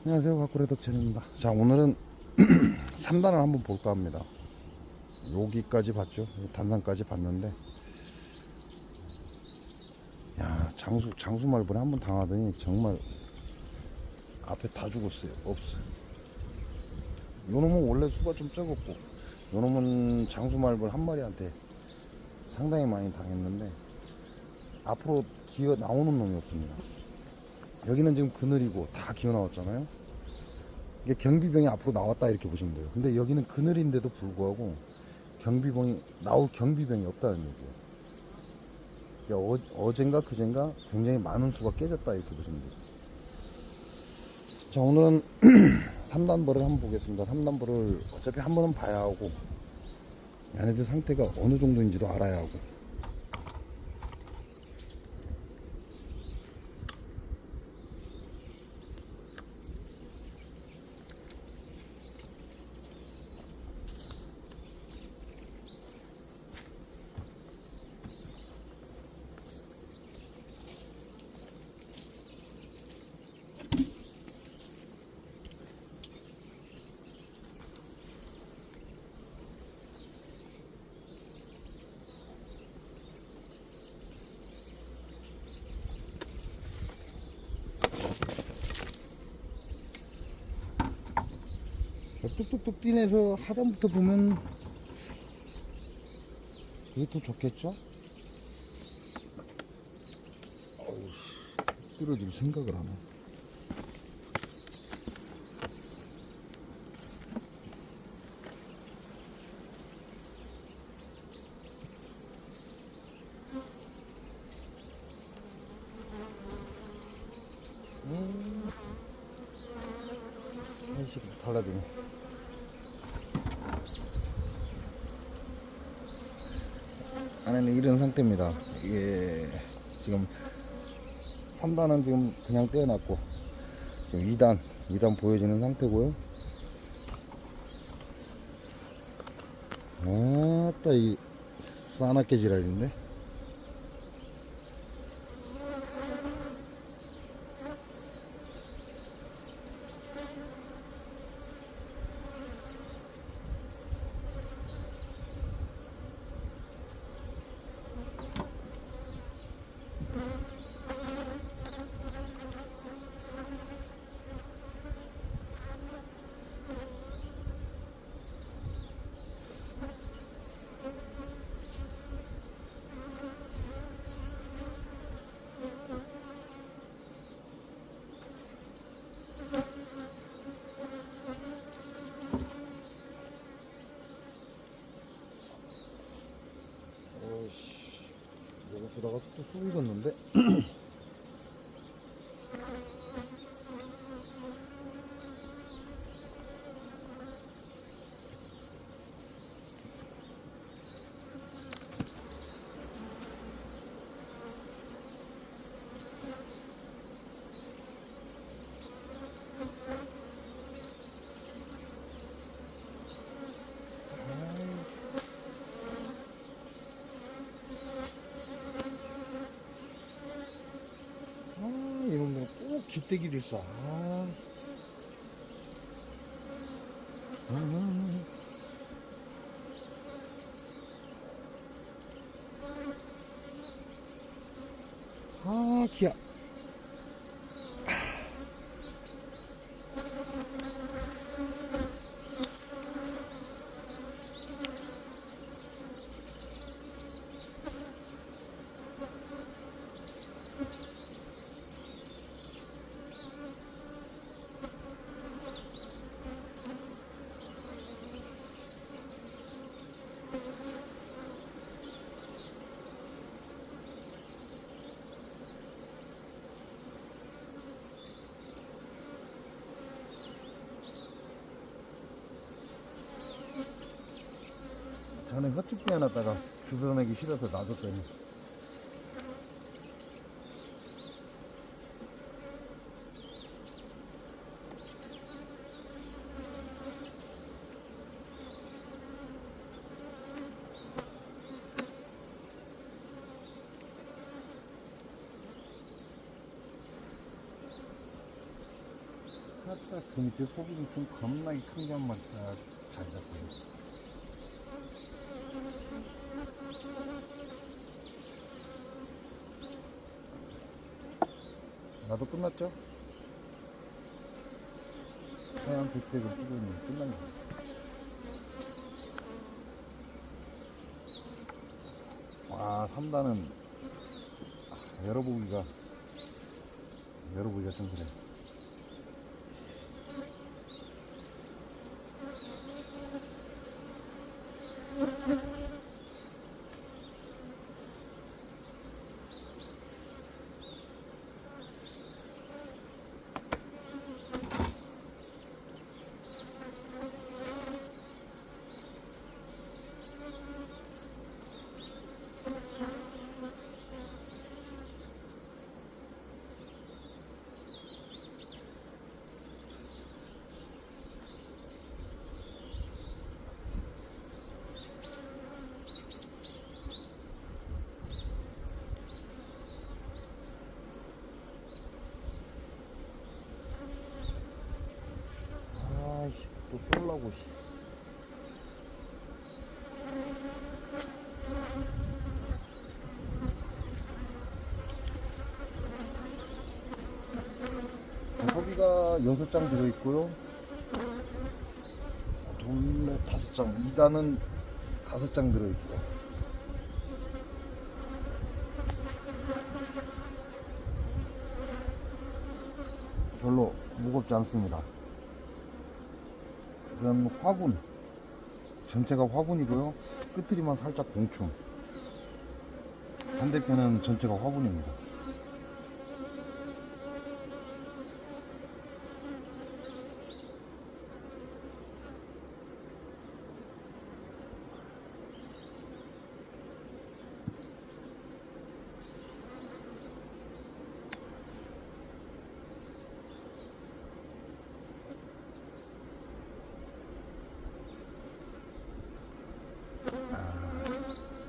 안녕하세요, 가꾸레덕천입니다. 자, 오늘은 3단을 한번 볼까 합니다. 여기까지 봤죠. 단상까지 봤는데, 야, 장수 말벌에 한번 당하더니 정말 앞에 다 죽었어요. 없어요. 요놈은 원래 수가 좀 적었고, 요놈은 장수 말벌 한 마리한테 상당히 많이 당했는데, 앞으로 기어 나오는 놈이 없습니다. 여기는 지금 그늘이고 다 기어 나왔잖아요. 이게 경비병이 앞으로 나왔다 이렇게 보시면 돼요. 근데 여기는 그늘인데도 불구하고 나올 경비병이 없다는 얘기예요. 그러니까 어젠가 그젠가 굉장히 많은 수가 깨졌다 이렇게 보시면 돼요. 자, 오늘은 3단벌을 한번 보겠습니다. 3단벌을 어차피 한 번은 봐야 하고, 얘네들 상태가 어느 정도인지도 알아야 하고. 뚝뚝뚝 뛰내서 하단부터 보면 그게 더 좋겠죠? 어우, 떨어질 생각을 하네. 아이씨, 달라드네. 안에는 이런 상태입니다. 이게 지금 3단은 지금 그냥 떼어놨고, 지금 2단 보여지는 상태고요. 아따, 이 싸납게 지랄인데. 이거 보다가 또 쑥 익었는데. 이놈들 꼭 깃대기를 싸. 기야. 저는 헛죽 빼놨다가 주워내기 싫어서 놔뒀더니 아따, 그 밑에 소비는 좀 겁나게 큰 게 한 마리 잘 잡고. 나도 끝났죠? 하얀 백색을 찍고 있는 끝난 거야. 와, 3단은 열어보기가 좀 그래. 아이씨, 또 쏠라고, 씨. 소비가 6장 들어있고요. 둘, 넷, 5장. 2단은 5장 들어있고. 별로 무겁지 않습니다. 그다음 화분. 전체가 화분이고요. 끝트리만 살짝 봉충. 반대편은 전체가 화분입니다.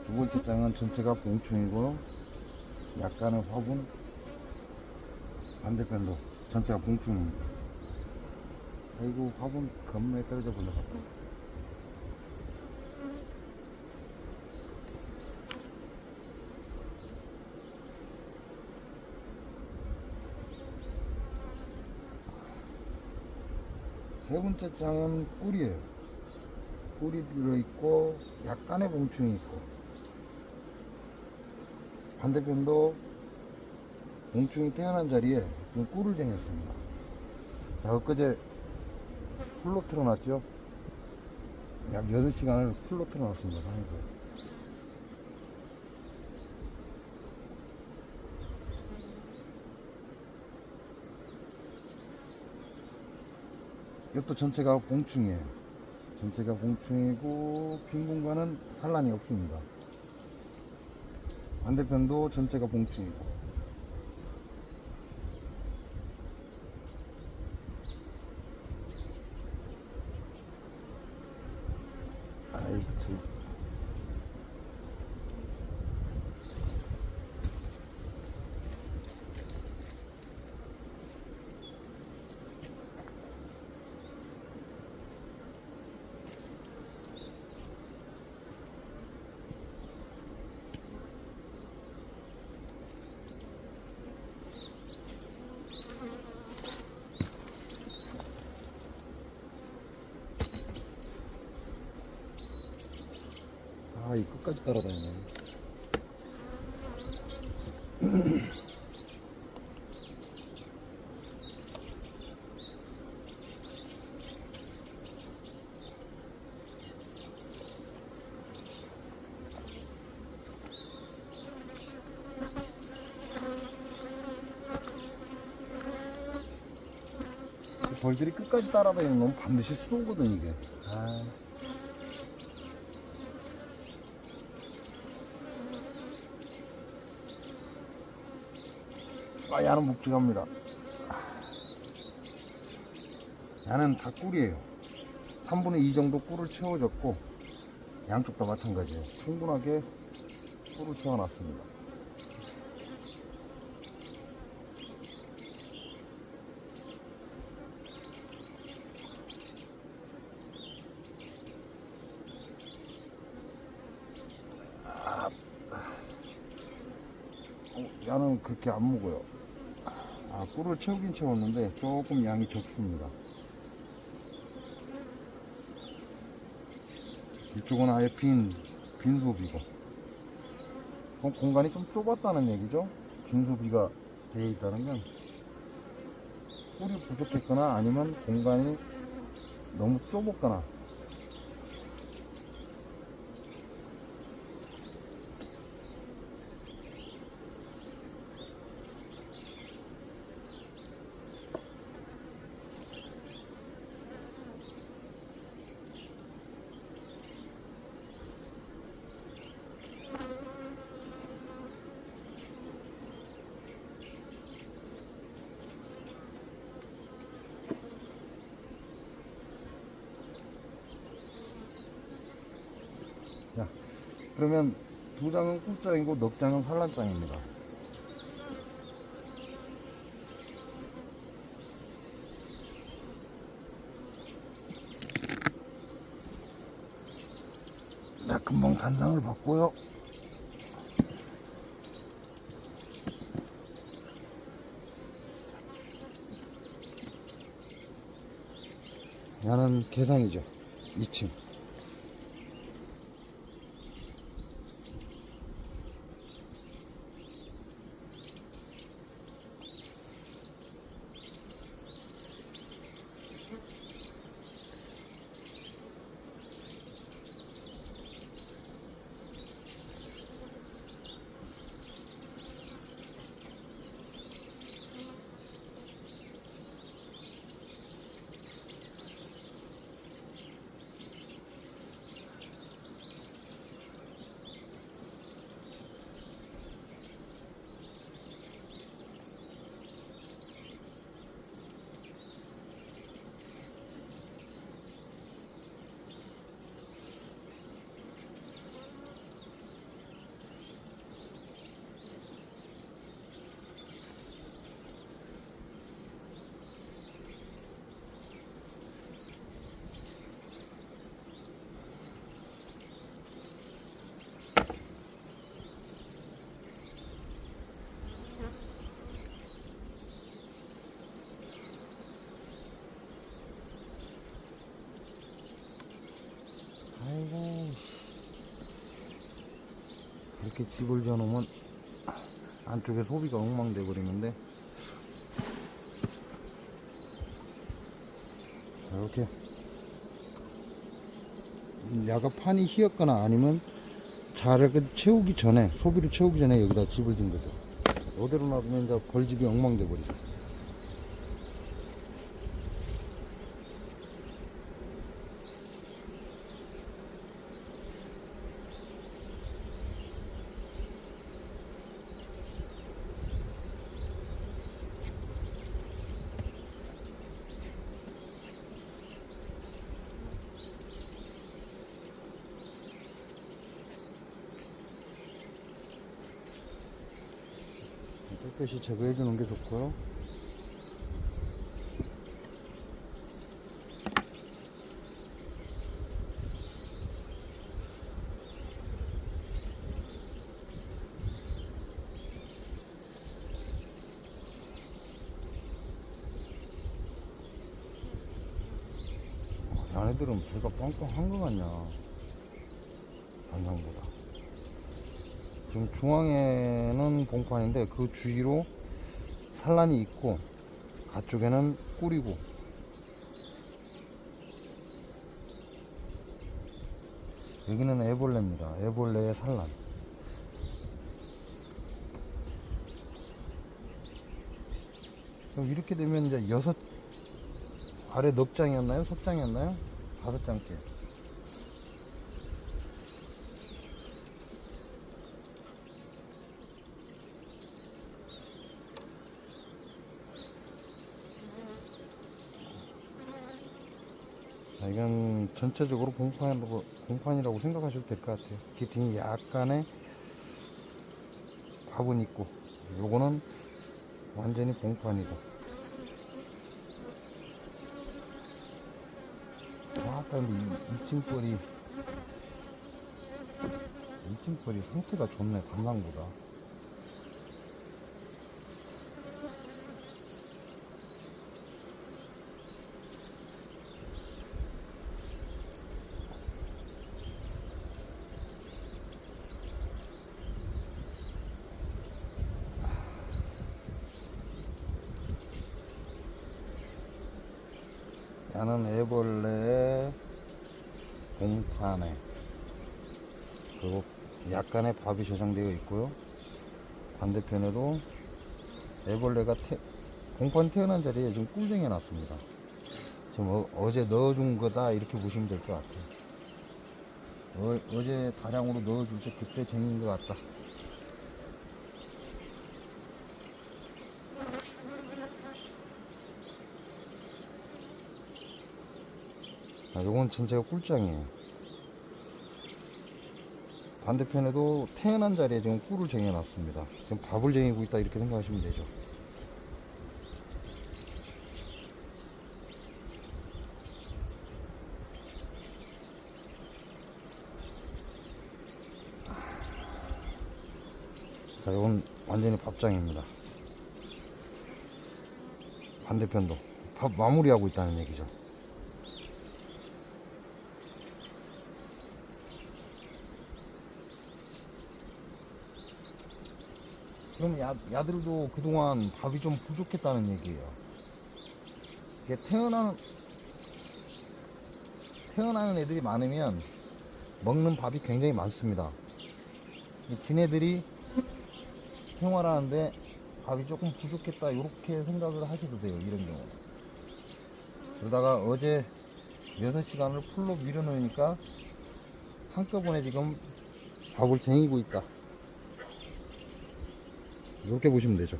두 번째 장은 전체가 봉충이고 약간의 화분, 반대편도 전체가 봉충입니다. 아이고, 화분 겁나게 떨어져 보내봤다 세 번째 장은 꿀이에요. 꿀이 들어있고 약간의 봉충이 있고, 반대편도 봉충이 태어난 자리에 좀 꿀을 쟁였습니다. 자, 엊그제 풀로 틀어놨죠. 약 8시간을 풀로 틀어놨습니다. 상에서. 이것도 전체가 봉충이에요. 전체가 봉충이고 빈 공간은 산란이 없습니다. 반대편도 전체가 봉충이고. 아이 참. 아, 이 끝까지 따라다니네. 벌들이 끝까지 따라다니는 건 반드시 쏘거든, 이게. 야는 묵직합니다. 야는 다 꿀이에요. 3분의 2 정도 꿀을 채워줬고, 양쪽 다 마찬가지예요. 충분하게 꿀을 채워놨습니다. 야는 그렇게 안 먹어요. 꿀을 채우긴 채웠는데 조금 양이 적습니다. 이쪽은 아예 빈 소비고, 공간이 좀 좁았다는 얘기죠. 빈 소비가 되어 있다는 건 꿀이 부족했거나 아니면 공간이 너무 좁았거나. 자, 그러면 2장은 꿀장이고 넉 장은 산란장입니다. 자, 금방 단장을 받고요. 야는 개상이죠. 2층. 아이고, 이렇게 집을 지어놓으면 안쪽에 소비가 엉망돼 버리는데, 이렇게 야가 판이 휘었거나 아니면 자를 채우기 전에, 소비를 채우기 전에 여기다 집을 진 거죠. 이대로 놔두면 이제 벌집이 엉망돼 버리죠. 깨끗이 제거해 주는 게 좋고요. 얘네들은 배가 뻥뻥한 거 같냐, 단상보다. 지금 중앙에는 봉판인데 그 주위로 산란이 있고 가쪽에는 꿀이고, 여기는 애벌레입니다. 애벌레의 산란. 그럼 이렇게 되면 이제 아래 넉 장이었나요? 석 장이었나요? 5장째. 이건 전체적으로 공판이라고 생각하셔도 될 것 같아요. 기팅이 약간의 밥은 있고, 요거는 완전히 공판이고. 근데 이 찜벌이 상태가 좋네, 담랑보다. 나는 애벌레 공판에 그리고 약간의 밥이 저장되어 있고요. 반대편에도 애벌레가 공판 태어난 자리에 좀 꿀쟁여 놨습니다. 지금 어제 넣어준 거다 이렇게 보시면 될 것 같아요. 어제 다량으로 넣어줄 때 그때 쟁인 것 같다. 요건 전체가 꿀장이에요. 반대편에도 태어난 자리에 지금 꿀을 쟁여놨습니다. 지금 밥을 쟁이고 있다 이렇게 생각하시면 되죠. 자, 이건 완전히 밥장입니다. 반대편도 밥 마무리하고 있다는 얘기죠. 그럼 야들도 그동안 밥이 좀 부족했다는 얘기예요. 이게 태어나는 애들이 많으면 먹는 밥이 굉장히 많습니다. 지네들이 생활하는데 밥이 조금 부족했다 이렇게 생각을 하셔도 돼요. 이런 경우. 그러다가 어제 6시간을 풀로 밀어넣으니까 한꺼번에 지금 밥을 쟁이고 있다. 이렇게 보시면 되죠.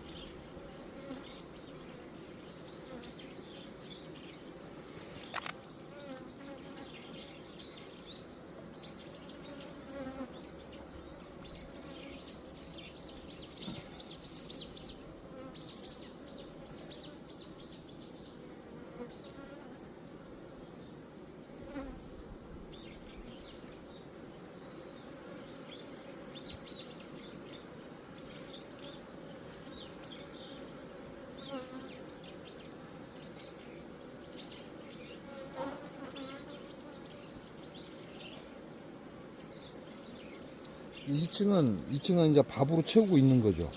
이 2층은 이제 밥으로 채우고 있는 거죠.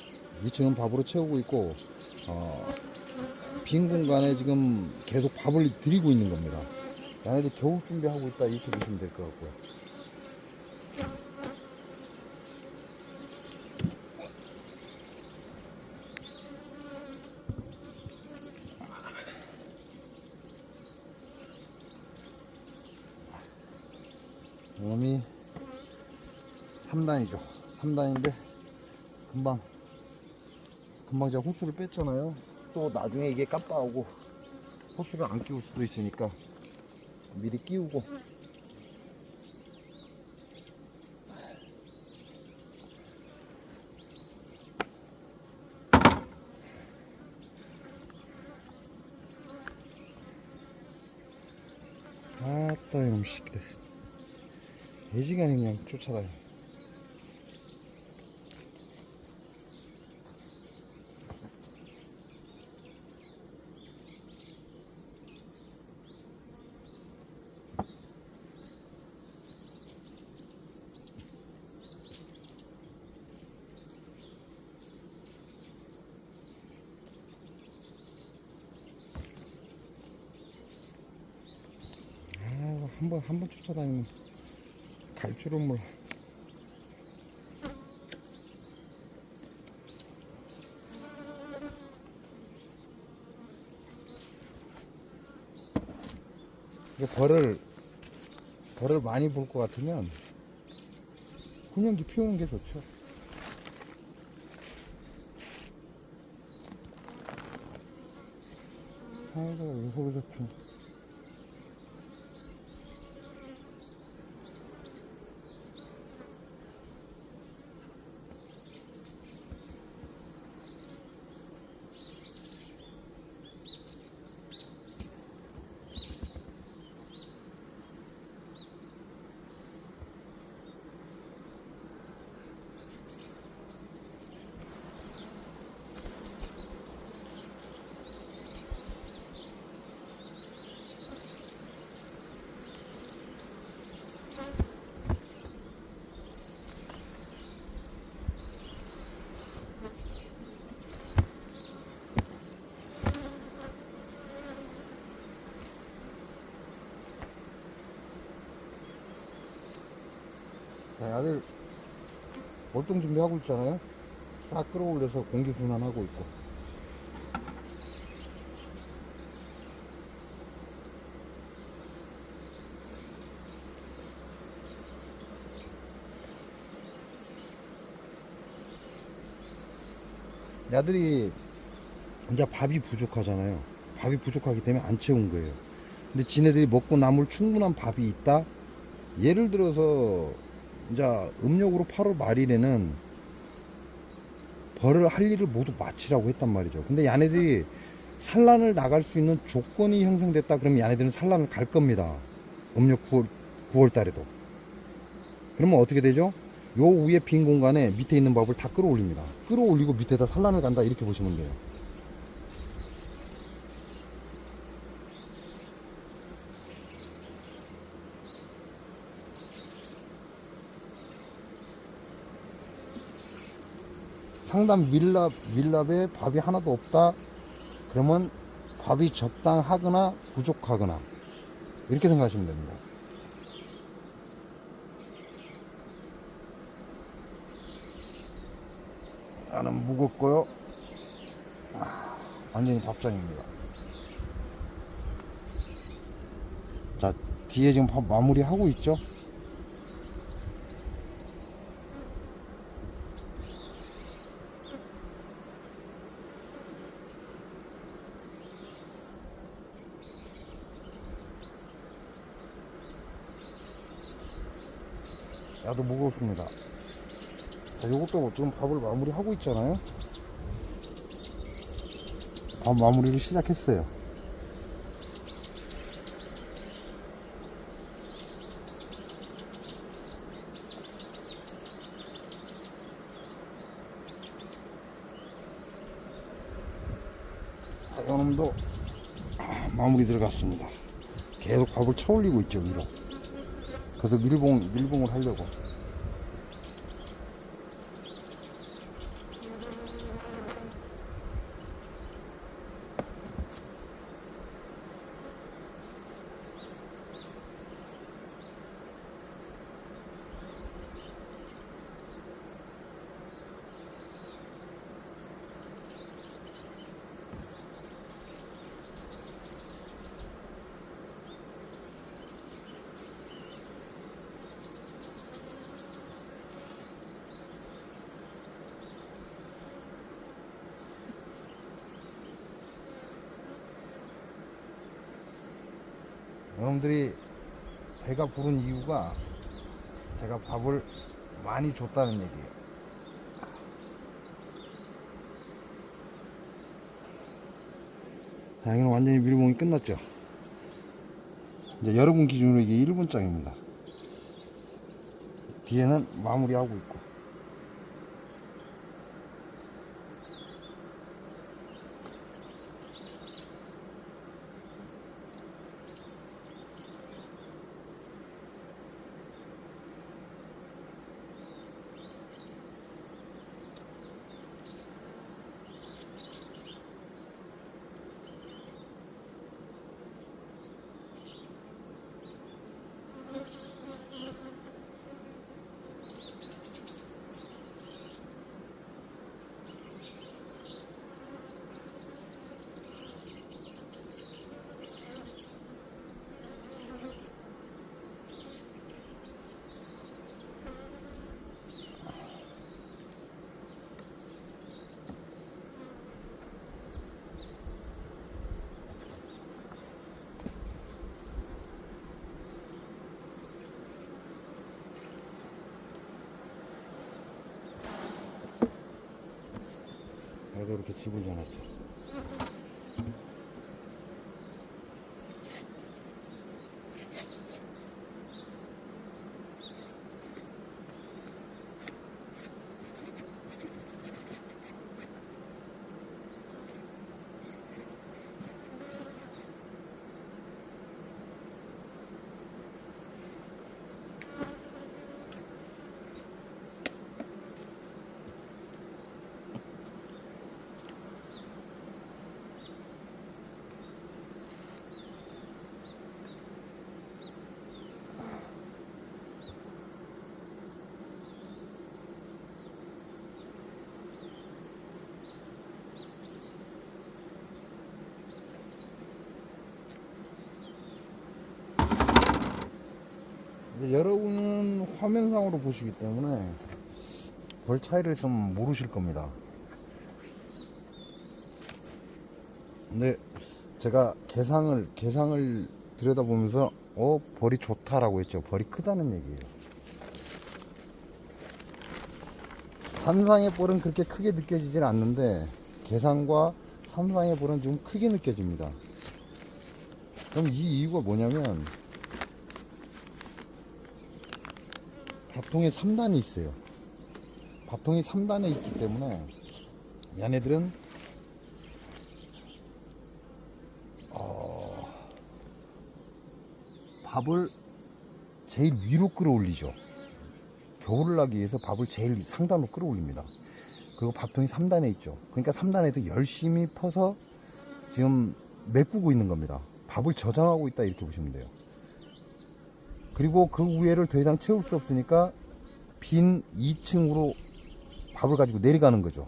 2층은 밥으로 채우고 있고, 빈 공간에 지금 계속 밥을 드리고 있는 겁니다. 얘네들 겨울 준비하고 있다 이렇게 보시면 될 것 같고요. 이놈이 3단이죠. 3단인데 금방 제가 호스를 뺐잖아요. 또 나중에 이게 깜빡하고 호스를 안 끼울 수도 있으니까 미리 끼우고. 아따 이놈 새끼들 4시간이 그냥 쫓아다녀. 한 번 쫓아다니면 갈 줄은 몰라. 이게 벌을 많이 볼 것 같으면 훈련기 피우는 게 좋죠. 아이고, 이 소리 좋죠. 자, 아들 월동 준비하고 있잖아요. 딱 끌어올려서 공기 순환하고 있고. 야들이 이제 밥이 부족하잖아요. 밥이 부족하기 때문에 안 채운 거예요. 근데 지네들이 먹고 남을 충분한 밥이 있다. 예를 들어서 이제 음력으로 8월 말일에는 벌을 할 일을 모두 마치라고 했단 말이죠. 근데 야네들이 산란을 나갈 수 있는 조건이 형성됐다 그러면 야네들은 산란을 갈 겁니다. 음력 9월 달에도. 그러면 어떻게 되죠? 요 위에 빈 공간에 밑에 있는 밥을 다 끌어올립니다. 끌어올리고 밑에다 산란을 간다 이렇게 보시면 돼요. 상단 밀랍에 밥이 하나도 없다 그러면 밥이 적당하거나 부족하거나 이렇게 생각하시면 됩니다. 나는 무겁고요. 완전히 밥상입니다. 자, 뒤에 지금 밥 마무리 하고 있죠. 야도 무겁습니다. 자, 요것도 지금 밥을 마무리 하고 있잖아요. 밥 마무리를 시작했어요. 자, 요놈도 마무리 들어갔습니다. 계속 밥을 쳐올리고 있죠, 위로. 그래서 밀봉을 하려고. 여러분들이 배가 부른 이유가 제가 밥을 많이 줬다는 얘기예요. 자, 여기는 완전히 밀봉이 끝났죠. 이제 여러분 기준으로 이게 1분장입니다. 뒤에는 마무리하고 있고. 그래도 이렇게 집을 져놨죠. 여러분은 화면상으로 보시기 때문에 벌 차이를 좀 모르실 겁니다. 근데 제가 개상을 들여다보면서 벌이 좋다라고 했죠. 벌이 크다는 얘기예요. 단상의 벌은 그렇게 크게 느껴지진 않는데 개상과 삼상의 벌은 좀 크게 느껴집니다. 그럼 이 이유가 뭐냐면 밥통에 3단이 있어요. 밥통이 3단에 있기 때문에 얘네들은 밥을 제일 위로 끌어올리죠. 겨울을 나기 위해서 밥을 제일 상단으로 끌어올립니다. 그리고 밥통이 3단에 있죠. 그러니까 3단에도 열심히 퍼서 지금 메꾸고 있는 겁니다. 밥을 저장하고 있다 이렇게 보시면 돼요. 그리고 그 위에를 더 이상 채울 수 없으니까 빈 2층으로 밥을 가지고 내려가는 거죠.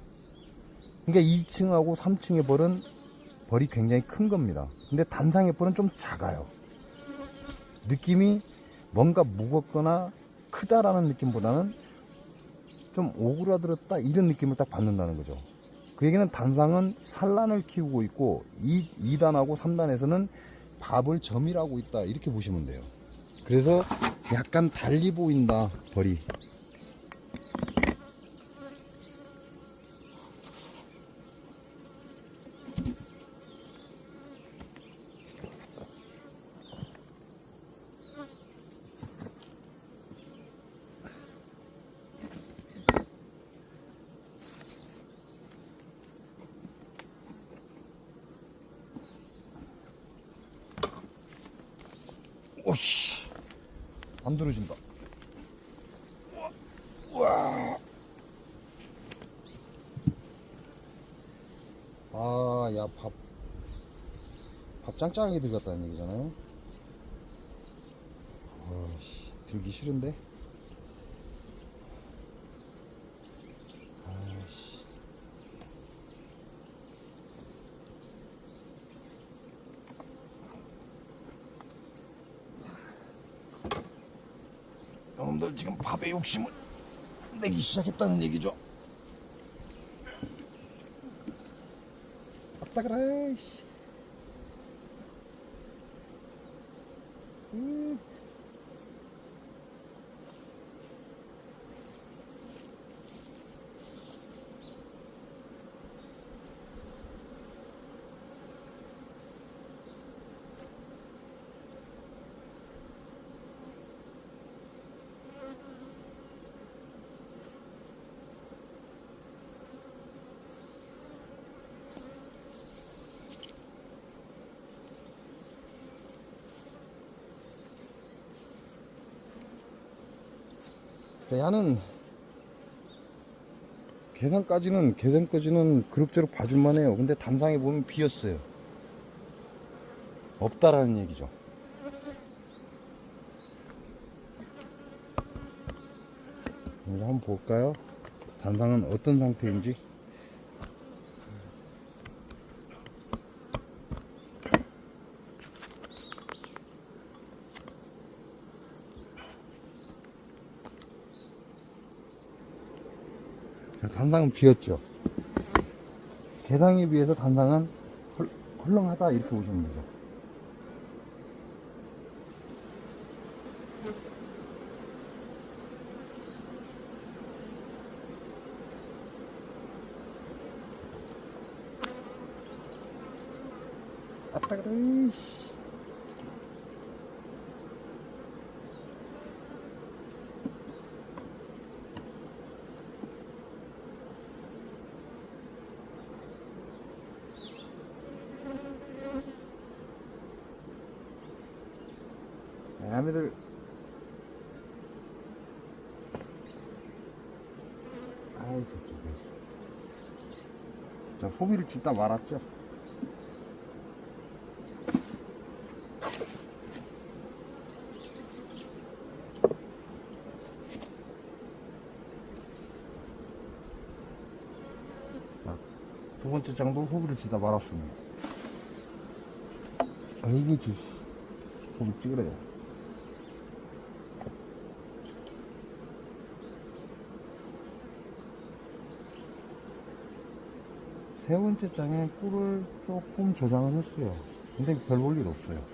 그러니까 2층하고 3층의 벌이 굉장히 큰 겁니다. 근데 단상의 벌은 좀 작아요. 느낌이 뭔가 무겁거나 크다라는 느낌보다는 좀 오그라들었다 이런 느낌을 딱 받는다는 거죠. 그 얘기는 단상은 산란을 키우고 있고 2단하고 3단에서는 밥을 점일하고 있다 이렇게 보시면 돼요. 그래서 약간 달리 보인다 벌이. 오씨 안 들어진다. 우와. 야, 밥 짱짱하게 들어갔다는 얘기잖아요. 들기 싫은데. 여러분들 지금 밥에 욕심을 내기 시작했다는 얘기죠. 아따 그래. 야는 계산까지는 그럭저럭 봐줄만 해요. 근데 단상에 보면 비었어요. 없다라는 얘기죠. 이제 한번 볼까요? 단상은 어떤 상태인지. 단상은 비었죠. 개상에 비해서 단상은 헐렁하다 이렇게 보시면 되죠. 아따 그래. 야매들 아이 저쪽에 자 소비를 짓다 말았죠. 자, 두 번째 장도 소비를 짓다 말았습니다. 이게 소비 찌그러요. 세 번째 장에 꿀을 조금 저장을 했어요. 근데 별 볼 일 없어요.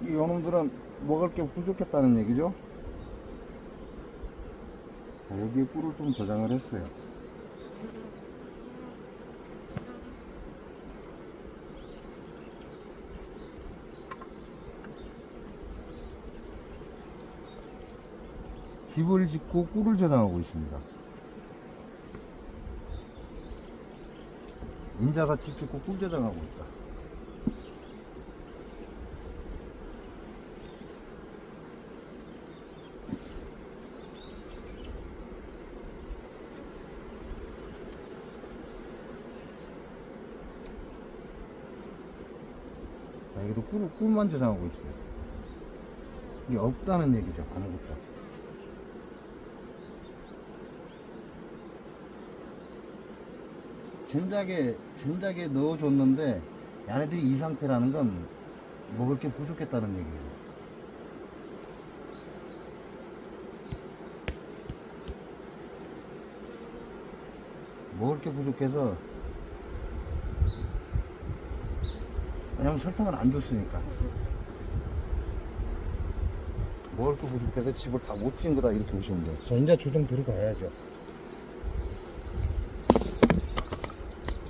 이 요놈들은 먹을 게 부족했다는 얘기죠. 자, 여기에 꿀을 좀 저장을 했어요. 집을 짓고 꿀을 저장하고 있습니다. 인자가 집 짓고 꿀 저장하고 있다. 자, 여기도 꿀만 저장하고 있어요. 이게 없다는 얘기죠. 아무것도. 진작에 넣어줬는데 얘네들이 이 상태라는 건 먹을 게 부족했다는 얘기예요. 먹을 게 부족해서, 왜냐면 설탕을 안 줬으니까. 먹을 게 부족해서 집을 다 못 지은 거다, 이렇게 보시면 돼요. 자, 이제 조정 들어가야죠.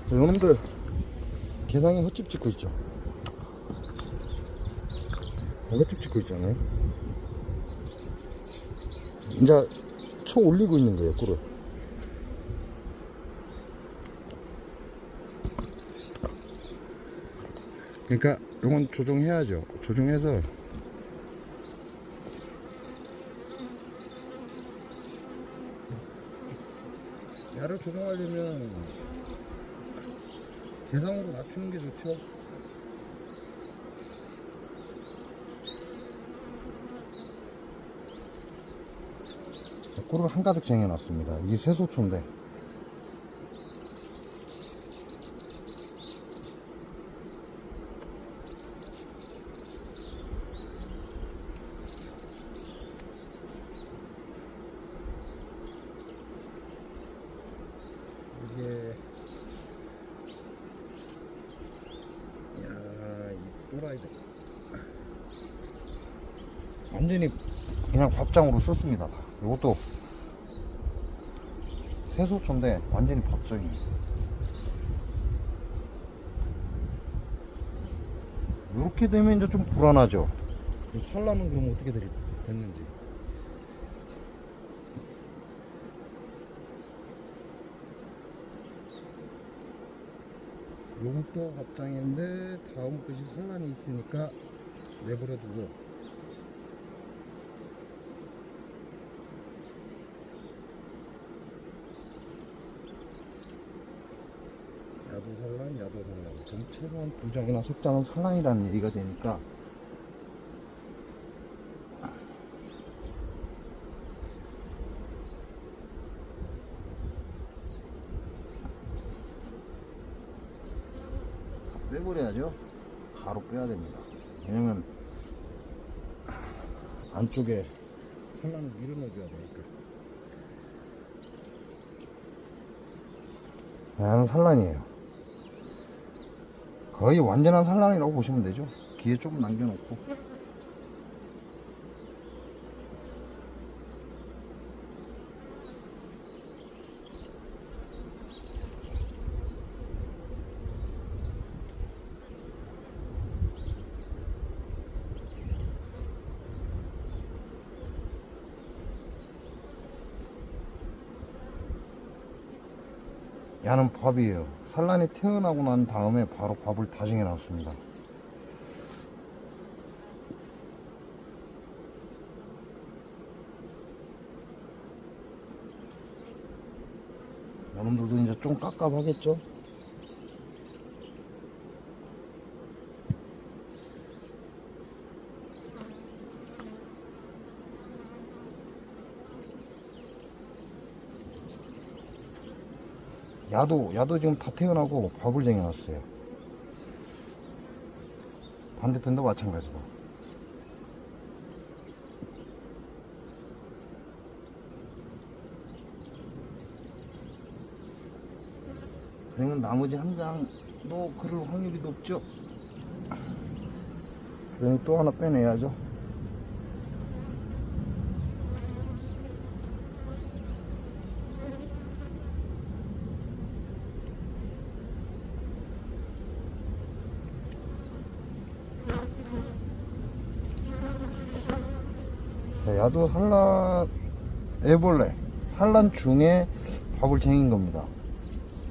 자, 요놈들 개상에 헛집 짓고 있죠. 헛집 짓고 있잖아요. 이제 쳐 올리고 있는 거예요, 꿀을. 그러니까 요건 조정해야죠. 조정해서 야를 조정하려면 개상으로 낮추는 게 좋죠. 꿀을 한가득 쟁여놨습니다. 이게 새소초인데, 이게, 야, 이 또라이들 완전히 그냥 밥장으로 썼습니다. 이것도 새소초인데 완전히 밥장이에요. 이렇게 되면 이제 좀 불안하죠. 산란은 그럼 어떻게 됐는지. 요것도 밥장인데 다음 것이 산란이 있으니까 내버려두고, 야도산란. 그럼 최소한 2장이나 3장은 산란이라는 얘기가 되니까, 빼버려야죠. 바로 빼야 됩니다. 왜냐면 안쪽에 산란을 밀어넣어줘야 되니까. 얘는 산란이에요. 거의 완전한 산란이라고 보시면 되죠. 기에 조금 남겨놓고. 야는 밥이에요. 산란이 태어나고 난 다음에 바로 밥을 다정해 놨습니다. 여러분들도 이제 좀 깝깝하겠죠? 야도 지금 다 태어나고 밥을 쟁여놨어요. 반대편도 마찬가지고. 그러면 나머지 한 장도 그럴 확률이 높죠. 그러니 또 하나 빼내야죠. 자, 야도 산란, 애벌레, 산란 중에 밥을 쟁인 겁니다.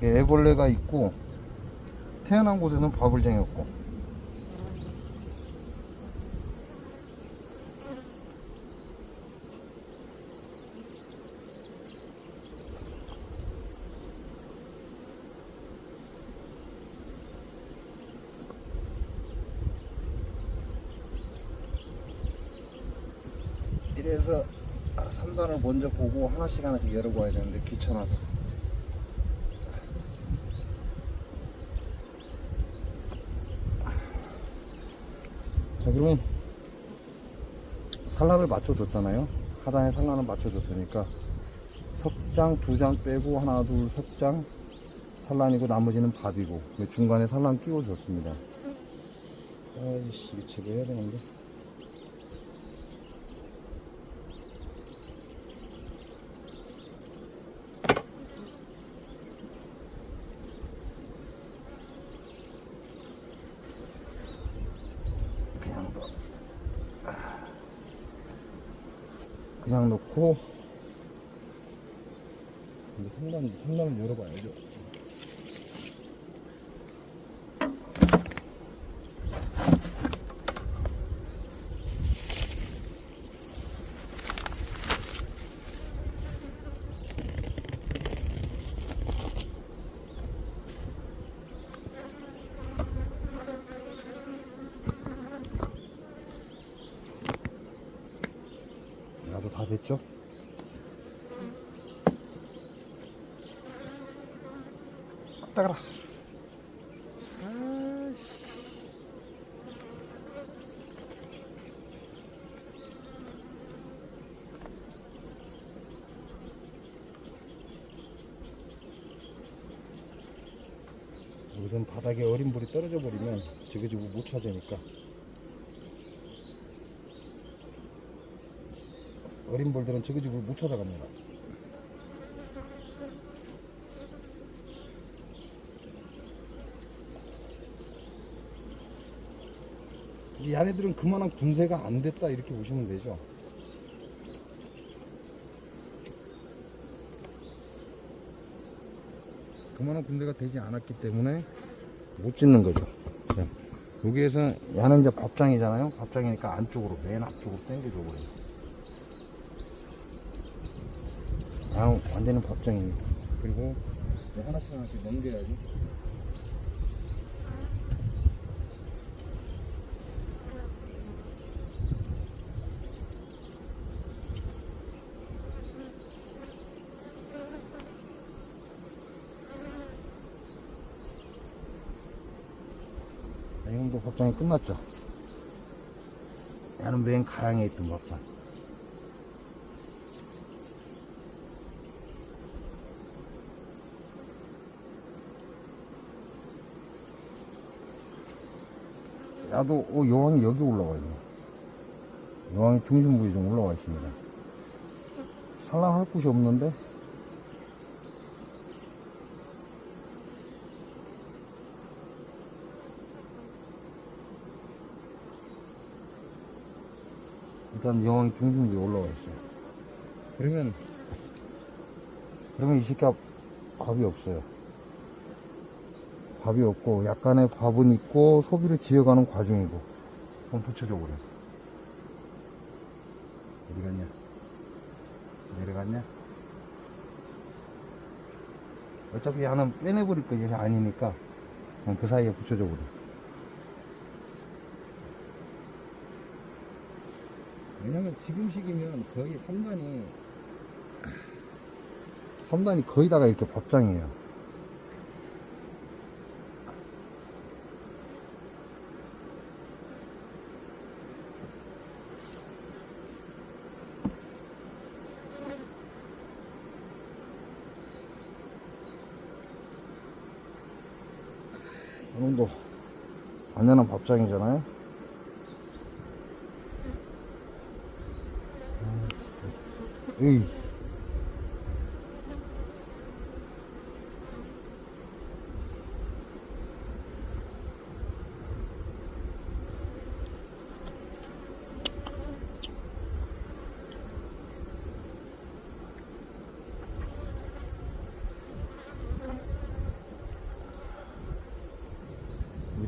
애벌레가 있고, 태어난 곳에는 밥을 쟁였고. 이래서 3단을 먼저 보고 하나씩 열어봐야 되는데 귀찮아서. 자, 그러면 산란을 맞춰줬잖아요. 하단에 산란을 맞춰줬으니까 석장 2장 빼고 하나 둘 석장 산란이고 나머지는 밥이고 중간에 산란 끼워줬습니다. 아이씨, 이거 제거해야 되는데. 그냥 넣고 이제 상단을 열어봐야죠. 나도 다 됐죠? 따가라. 우선 바닥에 어린 볼이 떨어져 버리면 지그지그 못 찾으니까 어린 볼들은 지그지그 못 찾아갑니다. 이 얘네들은 그만한 군세가 안 됐다 이렇게 보시면 되죠. 그만한 군대가 되지 않았기 때문에 못 짓는 거죠. 여기에서 얘는 이제 밥장이잖아요. 밥장이니까 안쪽으로 맨 앞쪽으로 당겨줘 버려요. 완전히 밥장입니다. 그리고 하나씩 넘겨야지. 이놈도 밥장이 끝났죠. 얘는 맨 가랑에 있던 밥장. 야도 여왕이 여기 올라와 있네. 여왕이 중심부에 좀 올라와 있습니다. 산란할 곳이 없는데 일단 여왕이 중심부에 올라와 있어요. 그러면 이 새끼가 밥이 없어요. 밥이 없고 약간의 밥은 있고 소비를 지어가는 과정이고. 한번 붙여줘 버려. 어디 갔냐? 내려갔냐? 어차피 하나 빼내버릴 것이 아니니까 그냥 그 사이에 붙여줘 버려. 왜냐면 지금 시기면 거의 3단이 거의 다가 이렇게 밥장이에요. 오늘도 완전한 밥장이잖아요. 으이.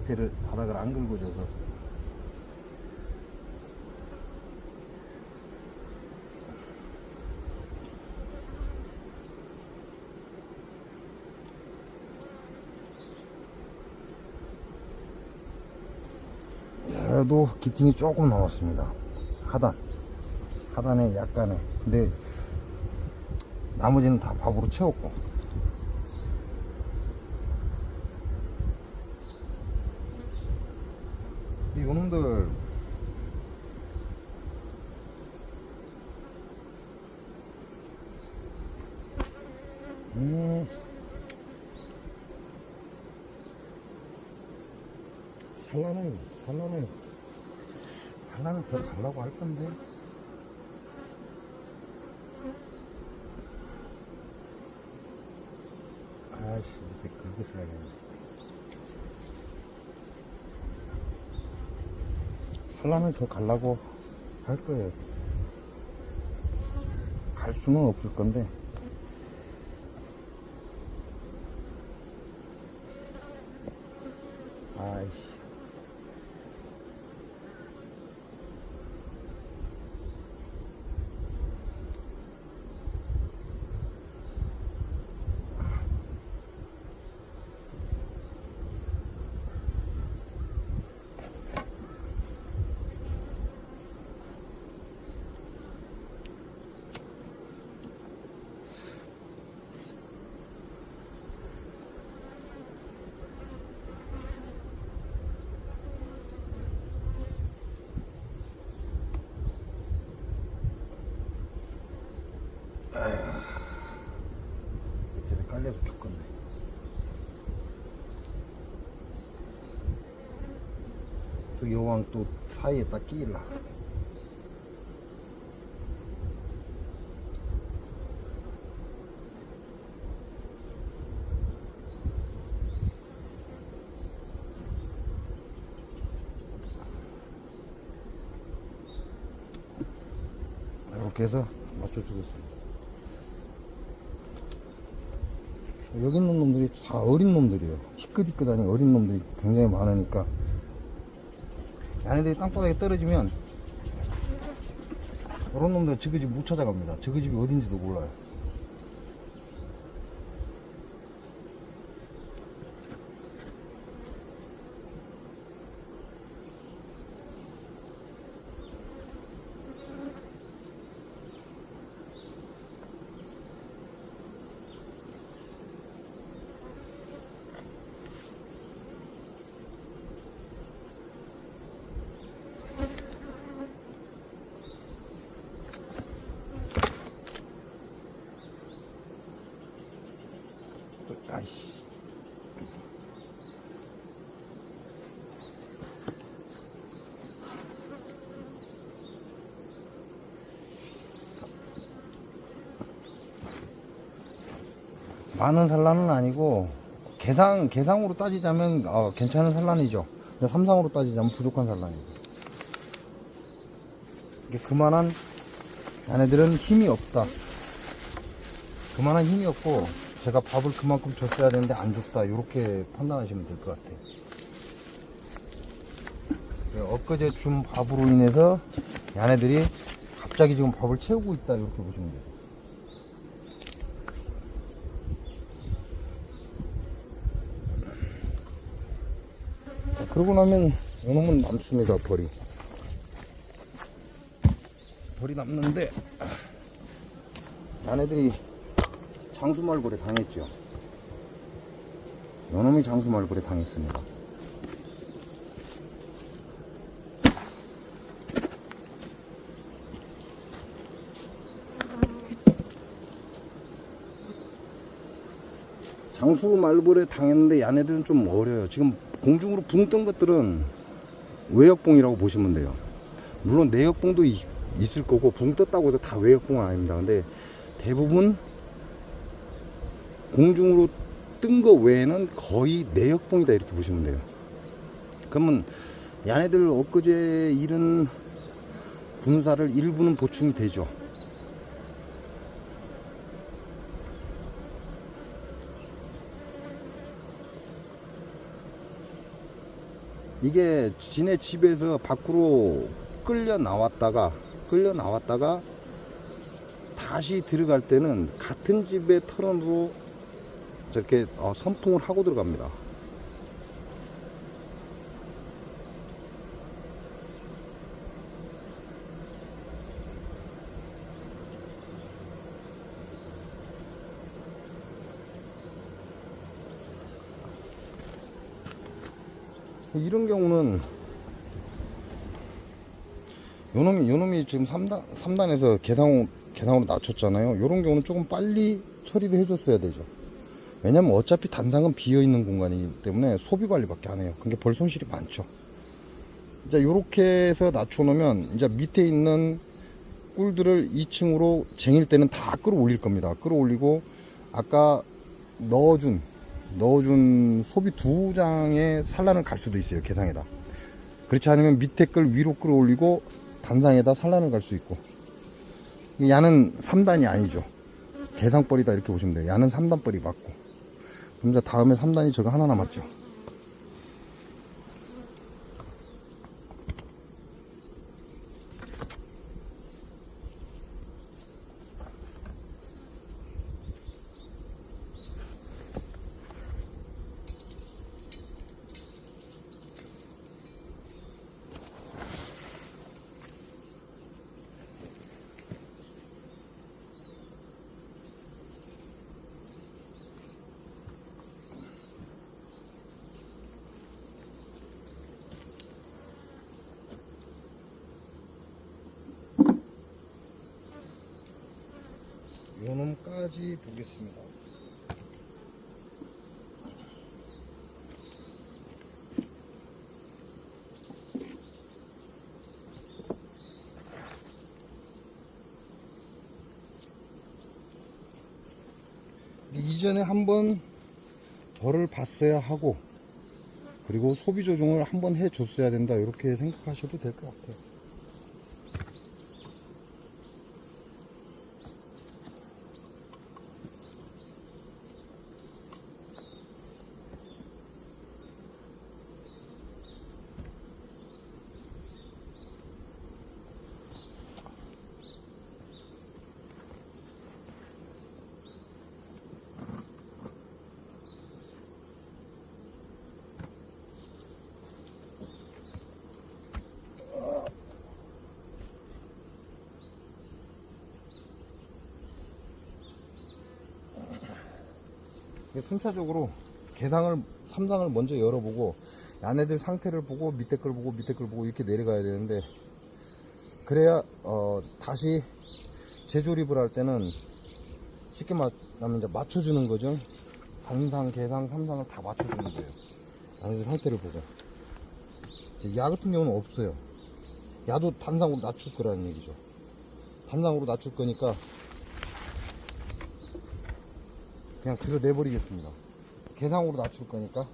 밑에를 바닥을 안 긁어줘서 그래도 기팅이 조금 남았습니다. 하단에 약간의. 근데 나머지는 다 밥으로 채웠고. 요놈들 산란을 더 달라고 할 건데. 아씨, 이렇게 긁어서야겠네. 산란을 더 가려고 할 거예요. 갈 수는 없을 건데. 아이씨. 밑에서 깔려서 죽겠네. 저 여왕 또 사이에 딱 끼일라. 이렇게 해서 맞춰주고 있습니다. 여기 있는 놈들이 다 어린 놈들이에요. 희끗희끗하니 어린 놈들이 굉장히 많으니까 얘네들이 땅바닥에 떨어지면 이런 놈들 저그 집 못 찾아갑니다. 저그 집이 어딘지도 몰라요. 아이씨. 많은 산란은 아니고 개상으로 따지자면 괜찮은 산란이죠. 근데 삼상으로 따지자면 부족한 산란이죠. 이게 그만한 얘네들은 힘이 없다. 그만한 힘이 없고 제가 밥을 그만큼 줬어야 되는데 안 줬다. 이렇게 판단하시면 될 것 같아요. 엊그제 준 밥으로 인해서 얘네들이 갑자기 지금 밥을 채우고 있다. 이렇게 보시면 돼요. 그러고 나면 이놈은 남습니다. 벌이 남는데 얘네들이 장수말벌에 당했죠. 요놈이 장수말벌에 당했습니다. 장수말벌에 당했는데 얘네들은 좀 어려요. 지금 공중으로 붕 뜬 것들은 외역봉이라고 보시면 돼요. 물론 내역봉도 있을 거고, 붕 떴다고 해서 다 외역봉은 아닙니다. 근데 대부분 공중으로 뜬 거 외에는 거의 내역봉이다, 이렇게 보시면 돼요. 그러면 야네들 엊그제 잃은 군사를 일부는 보충이 되죠. 이게 지네 집에서 밖으로 끌려 나왔다가 다시 들어갈 때는 같은 집의 터널로 저렇게 선풍을 하고 들어갑니다. 이런 경우는 요놈이 지금 3단에서 개상으로 낮췄잖아요. 이런 경우는 조금 빨리 처리를 해줬어야 되죠. 왜냐면 어차피 단상은 비어있는 공간이기 때문에 소비 관리밖에 안 해요. 그러니까 벌 손실이 많죠. 이제 요렇게 해서 낮춰놓으면 이제 밑에 있는 꿀들을 2층으로 쟁일 때는 다 끌어올릴 겁니다. 끌어올리고 아까 넣어준 소비 2장의 산란을 갈 수도 있어요. 개상에다. 그렇지 않으면 밑에 걸 위로 끌어올리고 단상에다 산란을 갈 수 있고. 야는 3단이 아니죠. 개상벌이다, 이렇게 보시면 돼요. 야는 3단벌이 맞고. 그럼 이제 다음에 3단이 저거 하나 남았죠. 요놈까지 보겠습니다. 이전에 한번 벌을 봤어야 하고, 그리고 소비 조정을 한번 해 줬어야 된다, 이렇게 생각하셔도 될 것 같아요. 순차적으로 개상을 3상을 먼저 열어보고 안에들 상태를 보고 밑에 걸 보고 밑에 걸 보고 이렇게 내려가야 되는데, 그래야 다시 재조립을 할 때는 쉽게 말하면 이제 맞춰주는 거죠. 단상, 개상, 3상을 다 맞춰주는 거예요. 안에들 상태를 보고. 야 같은 경우는 없어요. 야도 단상으로 낮출 거라는 얘기죠. 단상으로 낮출 거니까 그냥 그대로 내버리겠습니다. 개상으로 낮출 거니까.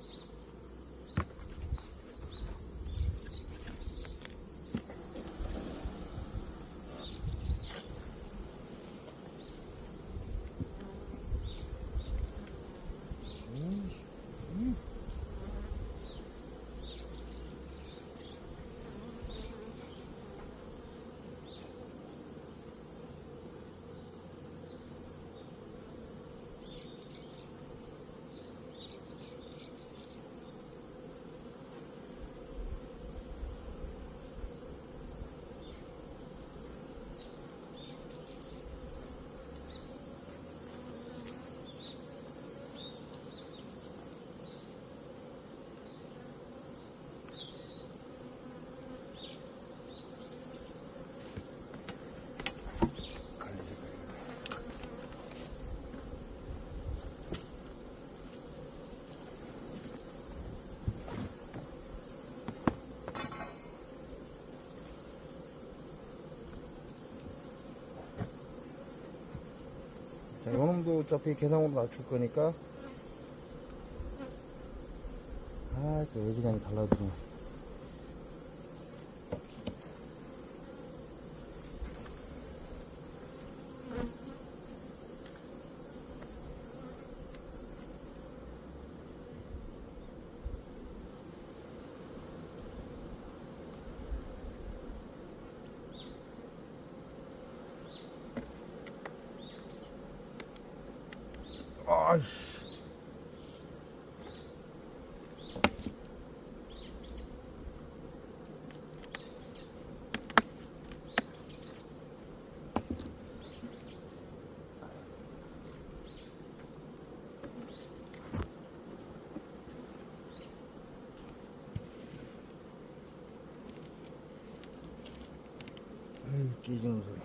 어차피 계량으로 낮출 거니까. 아, 그 애지간히 달라지네. 아이씨. 아이, 깨지는 소리.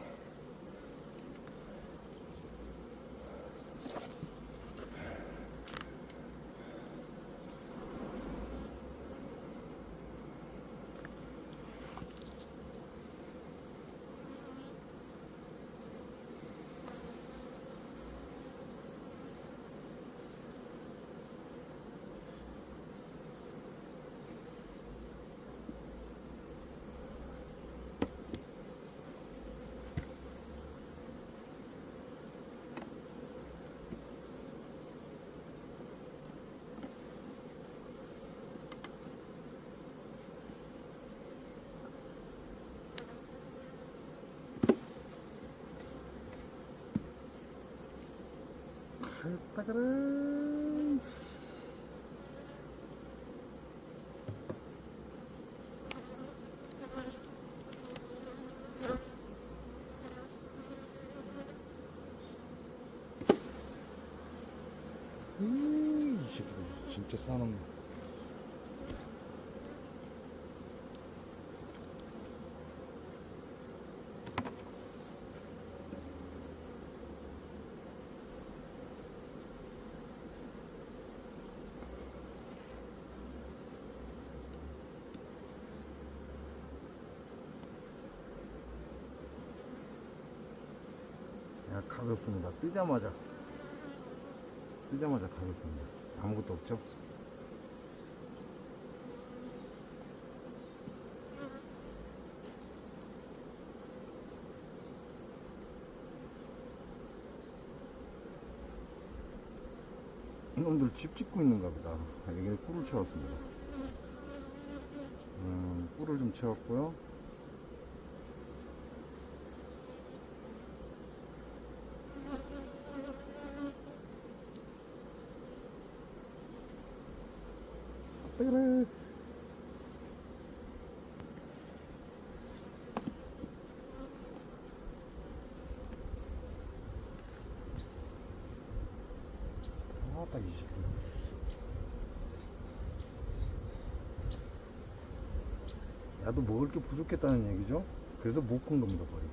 따가라. 이 새끼들 진짜 싸놈. 야, 가볍습니다. 뜨자마자 가볍습니다. 아무것도 없죠. 이놈들 집 짓고 있는가 보다. 여기는 꿀을 채웠습니다. 꿀을 좀 채웠고요. 그래. 아따, 이 새끼. 야도 먹을 게 부족했다는 얘기죠. 그래서 못 큰 겁니다, 벌이.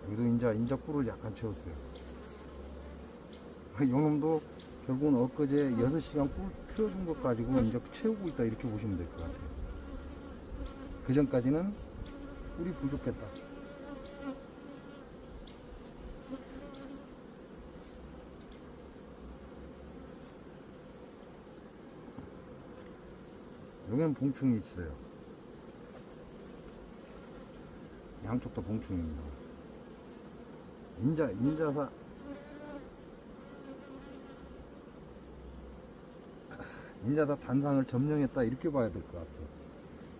여기도 인자 꿀을 약간 채웠어요. 요놈도 결국은 엊그제 6시간 꿀 틀어준 것 가지고 이제 채우고 있다, 이렇게 보시면 될 것 같아요. 그 전까지는 꿀이 부족했다. 여기는 봉충이 있어요. 양쪽 다 봉충입니다. 인자다 단상을 점령했다, 이렇게 봐야 될 것 같아요.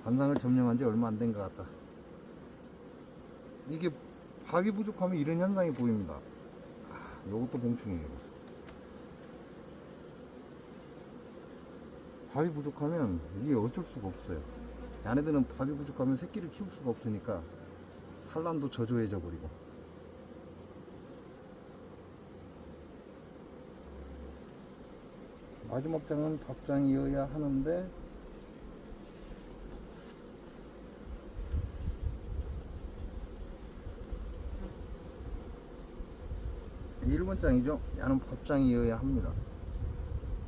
단상을 점령한 지 얼마 안 된 것 같다. 이게 밥이 부족하면 이런 현상이 보입니다. 요것도 봉충이에요. 밥이 부족하면 이게 어쩔 수가 없어요. 얘네들은 밥이 부족하면 새끼를 키울 수가 없으니까 산란도 저조해져 버리고. 마지막 장은 밥장이어야 하는데, 일본 장이죠. 얘는 밥장이어야 합니다.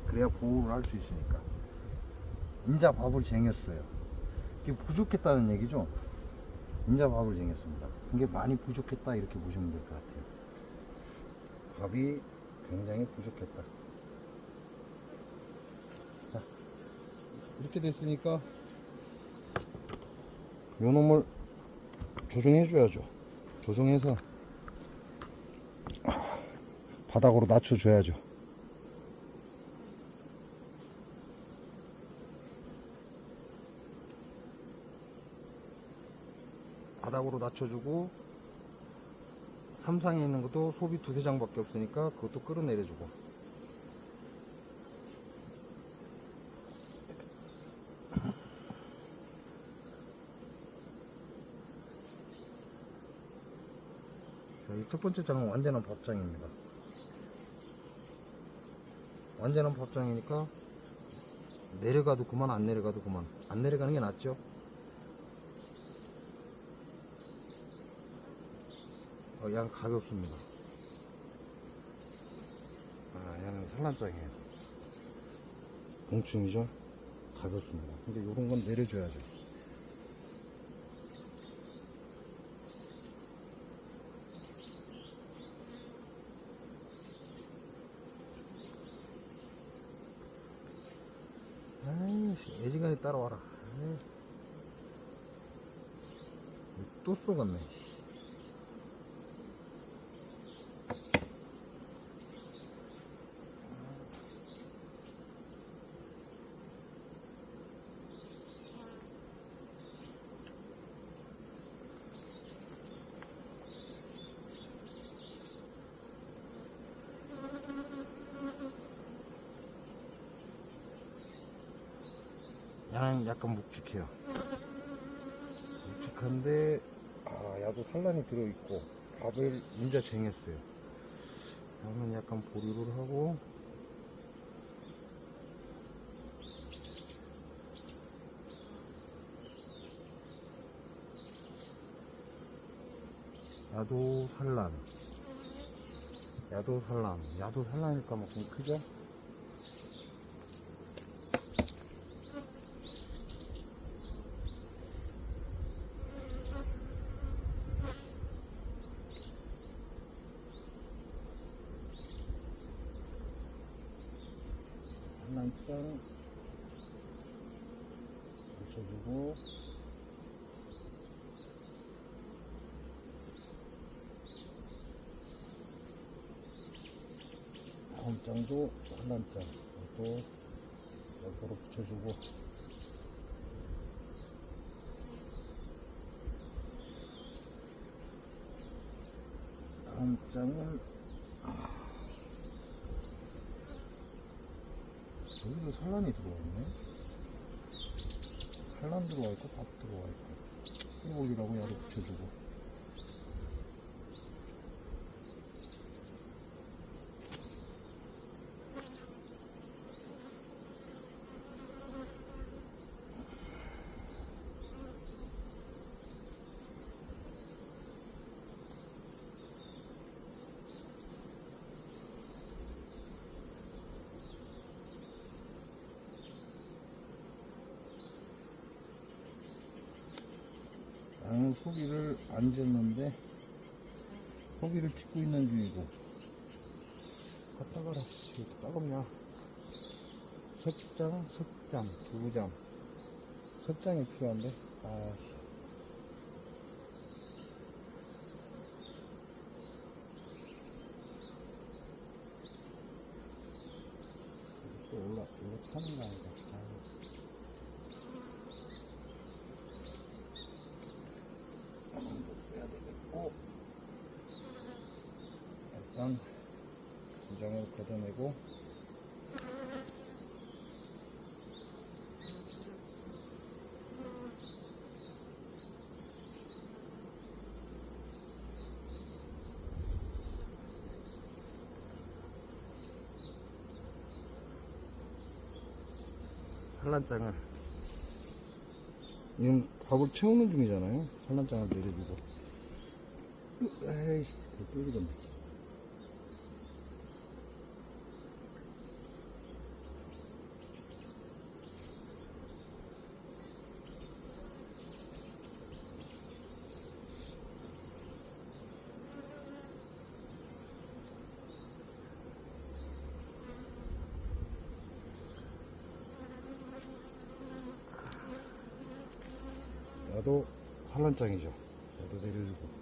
그래야 보호를 할 수 있으니까. 인자 밥을 쟁였어요. 이게 부족했다는 얘기죠. 인자 밥을 쟁였습니다. 이게 많이 부족했다, 이렇게 보시면 될 것 같아요. 밥이 굉장히 부족했다. 자, 이렇게 됐으니까 요 놈을 조정해 줘야죠. 조정해서 바닥으로 낮춰 줘야죠. 바닥으로 낮춰주고, 삼상에 있는 것도 소비 두세 장밖에 없으니까 그것도 끌어내려주고. 자, 이 첫 번째 장은 완전한 밥장입니다. 완전한 밥장이니까 내려가도 그만, 안 내려가도 그만. 안 내려가는 게 낫죠. 양 가볍습니다. 얘는 산란장이에요. 봉충이죠. 가볍습니다. 근데 요런 건 내려줘야죠. 아이씨, 애지간히 따라와라. 또 쏘갔네. 야는 약간 묵직해요. 묵직한데, 야도 산란이 들어있고, 밥을 인자 쟁였어요. 야는 약간 보류를 하고, 야도 산란. 야도 산란. 야도 산란일까 뭐 좀 크죠? 산란장 맞춰주고, 다음 장도 산란장 또 옆으로 붙여주고, 다음 장은 여기도 산란이 들어와 있네. 산란 들어와 있고 밥 들어와 있고, 꿀고기라고 야도 붙여주고. 나는 소비를 안 쟀는데 소비를 찍고 있는 중이고. 갖다 가라. 이렇게 따갑냐. 석장 2장. 석장이 필요한데. 또 올라타는 거 아니다. 빼야 되겠고, 일단 2장을 걷어내고, 산란장을, 지금 밥을 채우는 중이잖아요. 산란장을 내려주고. 에이씨, 뚫리겠네. 야도 산란장이죠. 야도 내려주고.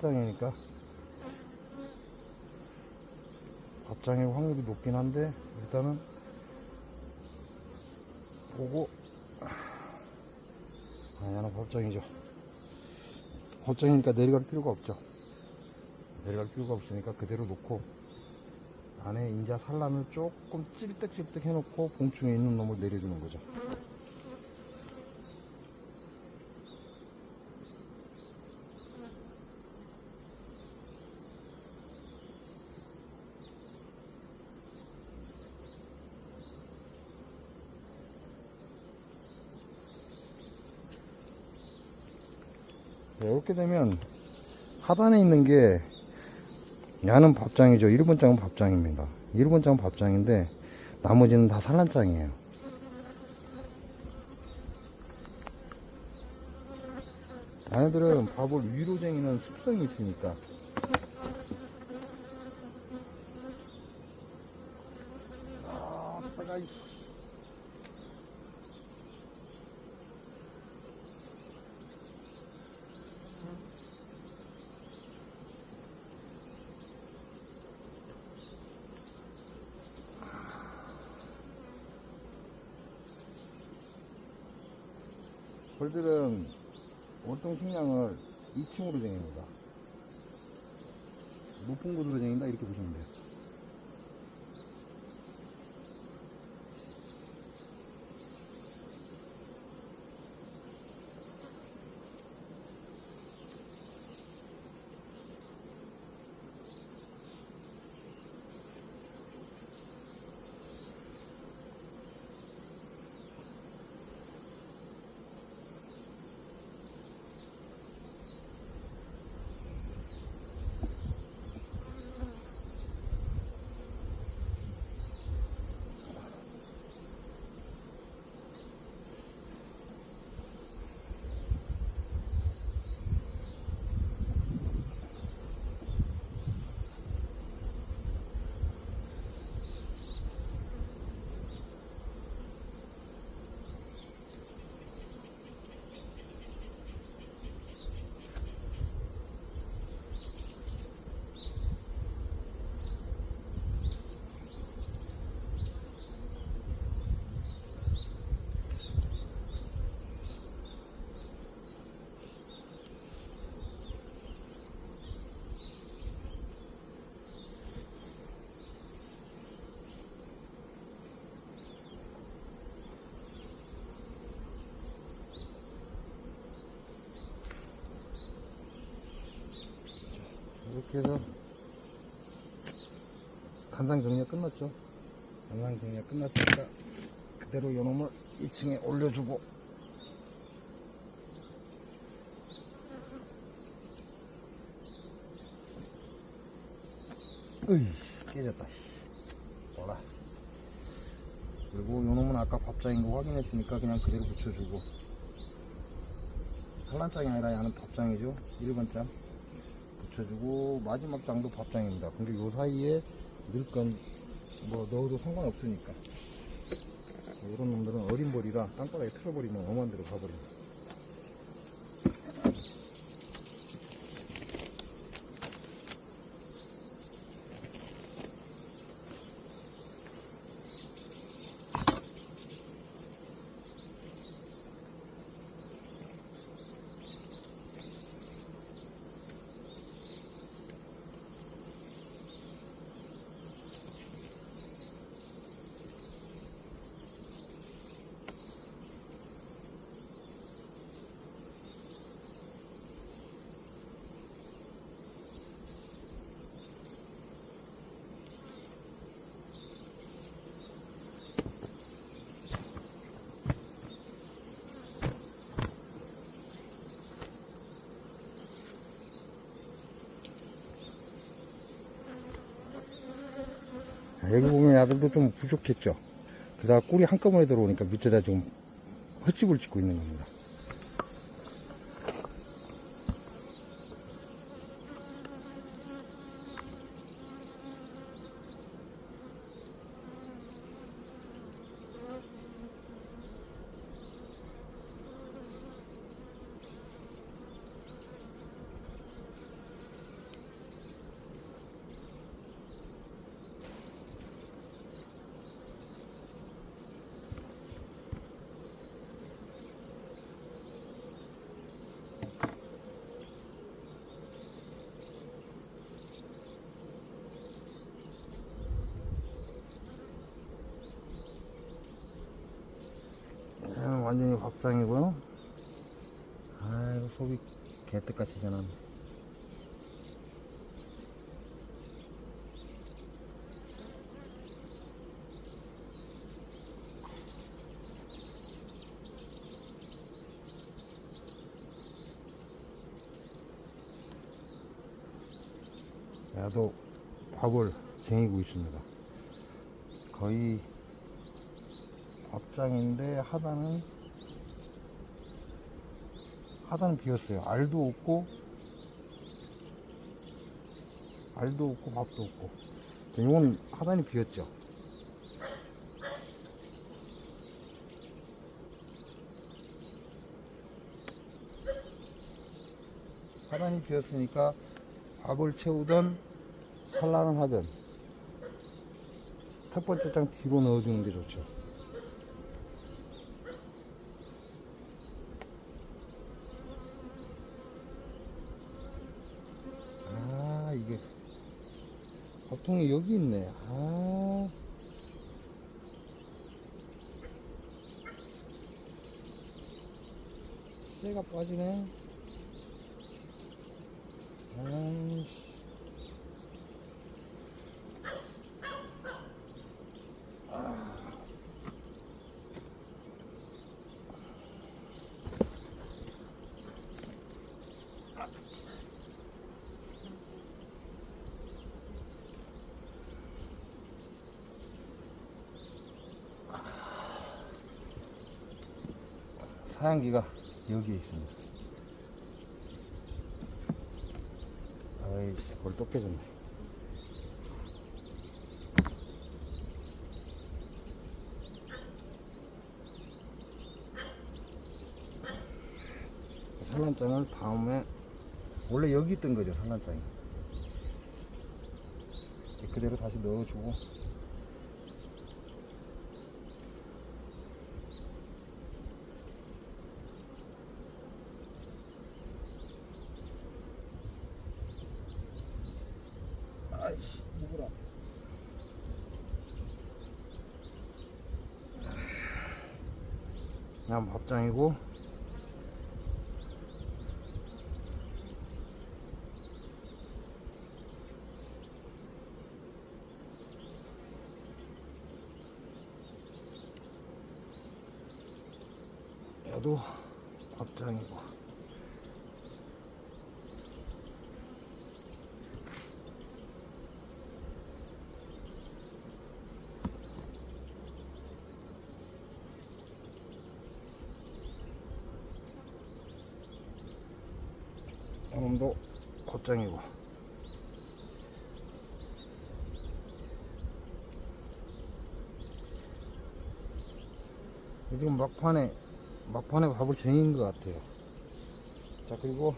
첫장이니까 밥장일 확률이 높긴 한데 일단은 보고 얘는 밥장이죠. 밥장이니까 내려갈 필요가 없죠. 내려갈 필요가 없으니까 그대로 놓고 안에 인자 산란을 조금 찔득찔득 해놓고 봉충에 있는 놈을 내려주는 거죠. 이렇게 되면 하단에 있는 게 야는 밥장이죠. 1번장은 밥장입니다. 1번장은 밥장인데 나머지는 다 산란장이에요. 얘네들은 밥을 위로 쟁이는 습성이 있으니까 벌들은 월동 식량을 2층으로 쟁입니다. 높은 곳으로 쟁인다 이렇게 보시면 돼요. 이렇게 해서 간장 정리가 끝났죠. 간장 정리가 끝났으니까 그대로 요놈을 2층에 올려주고 으이 깨졌다. 뭐라. 그리고 요놈은 아까 밥장인 거 확인했으니까 그냥 그대로 붙여주고 산란장이 아니라 얘는 밥장이죠. 1번장 붙여주고 마지막 장도 밥장입니다. 근데 요 사이에 넣을 건 뭐 넣어도 상관없으니까 이런 놈들은 어린 벌이라 땅바닥에 틀어버리면 엄한 데로 가버립니다. 여기 보면 야들도 좀 부족했죠. 게다가 꿀이 한꺼번에 들어오니까 밑에다 지금 헛집을 짓고 있는 겁니다. 완전히 밥상이고요. 아이고, 속이 개떡같이 전하네. 야도 밥을 쟁이고 있습니다. 거의 밥장인데 하단은 비었어요. 알도 없고 밥도 없고. 이건 하단이 비었죠. 하단이 비었으니까 밥을 채우던 산란을 하든 첫 번째 장 뒤로 넣어주는 게 좋죠. 이게 밥통이 여기 있네. 쇠가 빠지네. 아이씨. 사양기가 여기에 있습니다. 아이씨, 그걸 또 깨졌네. 산란장을 다음에 원래 여기 있던 거죠, 산란장이. 그대로 다시 넣어주고. 아이씨, 누구라. 그냥 밥장이고, 얘도 밥장이고. 이놈도 밥장이고. 지금 막판에 밥을 쟁인 것 같아요. 자, 그리고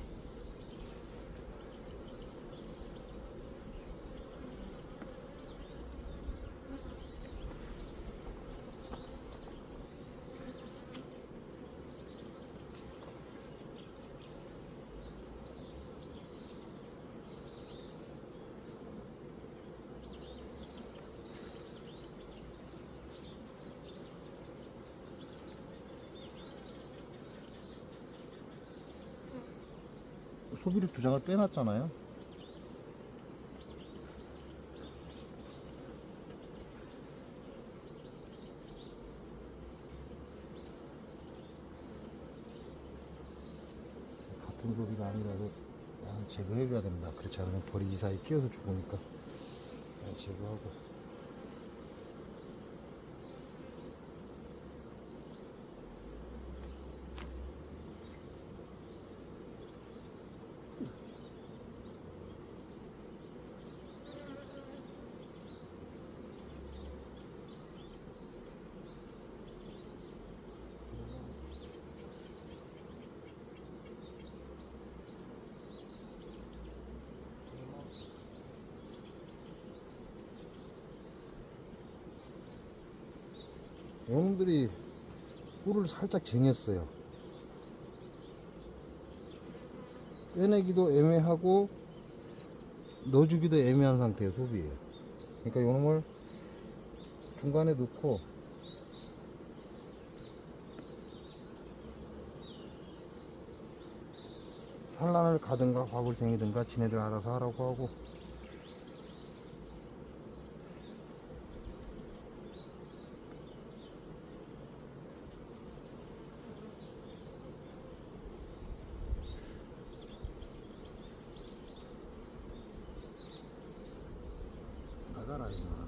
소비를 2장을 빼놨잖아요. 같은 소비가 아니라도 제거해줘야 됩니다. 그렇지 않으면 벌이 이 사이에 끼어서 죽으니까 제거하고. 요놈들이 꿀을 살짝 쟁였어요. 빼내기도 애매하고 넣어주기도 애매한 상태의 소비예요. 그러니까 요놈을 중간에 넣고 산란을 가든가 과골쟁이든가 지네들 알아서 하라고 하고, 나가라 이마.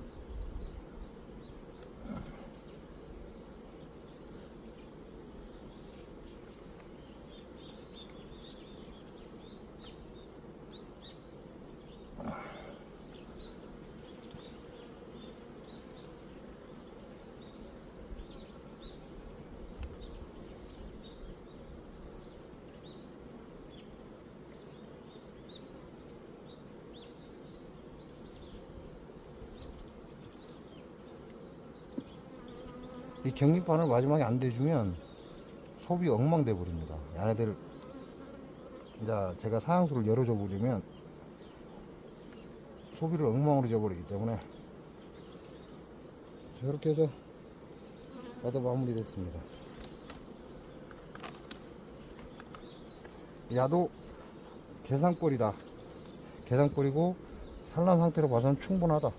이 격립반을 마지막에 안 대주면 소비 엉망돼 버립니다. 얘네들 이제 제가 사양수를 열어줘 버리면 소비를 엉망으로 져버리기 때문에 저렇게 해서 다들 마무리 됐습니다. 야도 계산꼴이다. 계산꼴이고 산란 상태로 봐서는 충분하다.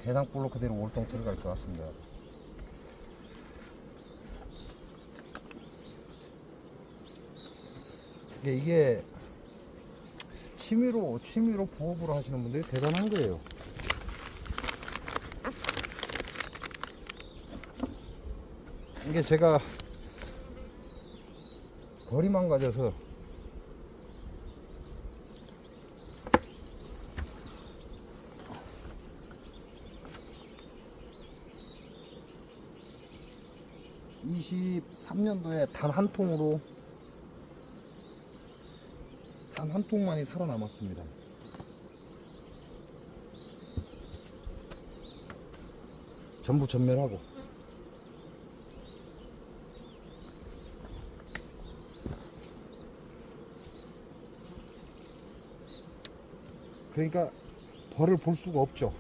계산꼴로 그대로 월동 들어갈 것 같습니다. 이게 취미로 부업으로 하시는 분들이 대단한 거예요. 이게 제가 거리만 가져서 (23년도에) 단 한 통으로 단 한 통만이 살아남았습니다. 전부 전멸하고. 그러니까 벌을 볼 수가 없죠.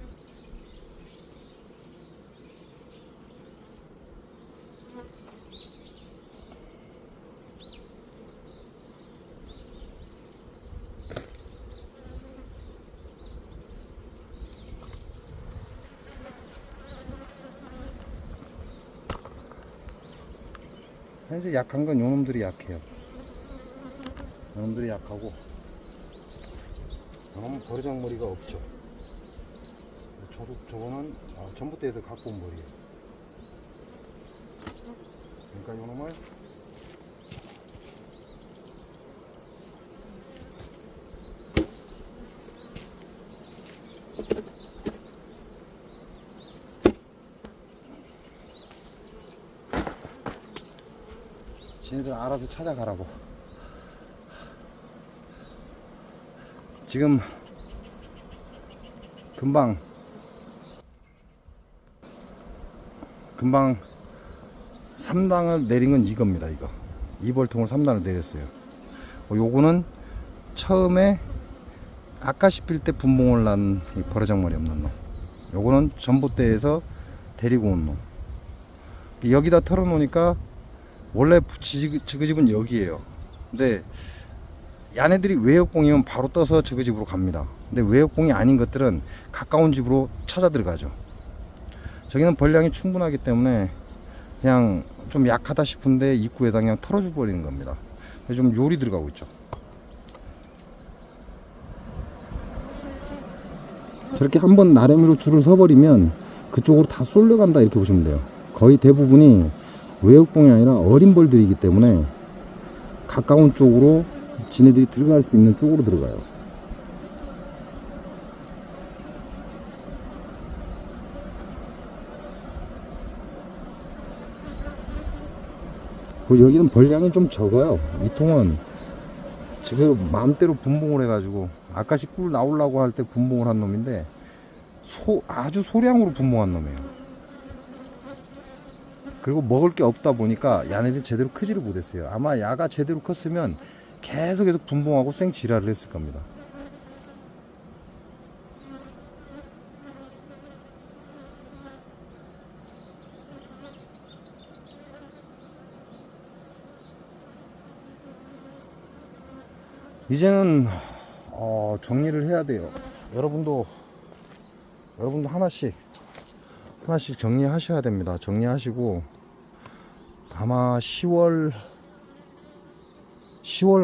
현재 약한 건 요놈들이 약해요. 요놈들이 약하고, 요놈은 버르장머리가 없죠. 저거는 전봇대에서 갖고 온 머리예요. 그러니까 요놈을 지네들 알아서 찾아가라고. 지금 금방 3단을 내린 건 이겁니다. 이거 2벌통을 3단을 내렸어요. 요거는 처음에 아까시 필 때 분봉을 난 버르장머리 없는 놈. 요거는 전봇대에서 데리고 온 놈. 여기다 털어 놓으니까 원래 저그집은 여기에요. 근데 야네들이 외역봉이면 바로 떠서 저그집으로 갑니다. 근데 외역봉이 아닌 것들은 가까운 집으로 찾아 들어가죠. 저기는 벌량이 충분하기 때문에 그냥 좀 약하다 싶은데 입구에다 그냥 털어줘 버리는 겁니다. 좀 요리 들어가고 있죠. 저렇게 한번 나래미로 줄을 서버리면 그쪽으로 다 쏠려간다 이렇게 보시면 돼요. 거의 대부분이 외역봉이 아니라 어린 벌들이기 때문에 가까운 쪽으로 지네들이 들어갈 수 있는 쪽으로 들어가요. 여기는 벌량이 좀 적어요. 이 통은 지금 마음대로 분봉을 해가지고 아까시 꿀 나오려고 할 때 분봉을 한 놈인데 아주 소량으로 분봉한 놈이에요. 그리고 먹을 게 없다 보니까 얘네들이 제대로 크지를 못했어요. 아마 야가 제대로 컸으면 계속 분봉하고 생지랄을 했을 겁니다. 이제는 정리를 해야 돼요. 여러분도 하나씩 정리하셔야 됩니다. 정리하시고 아마 10월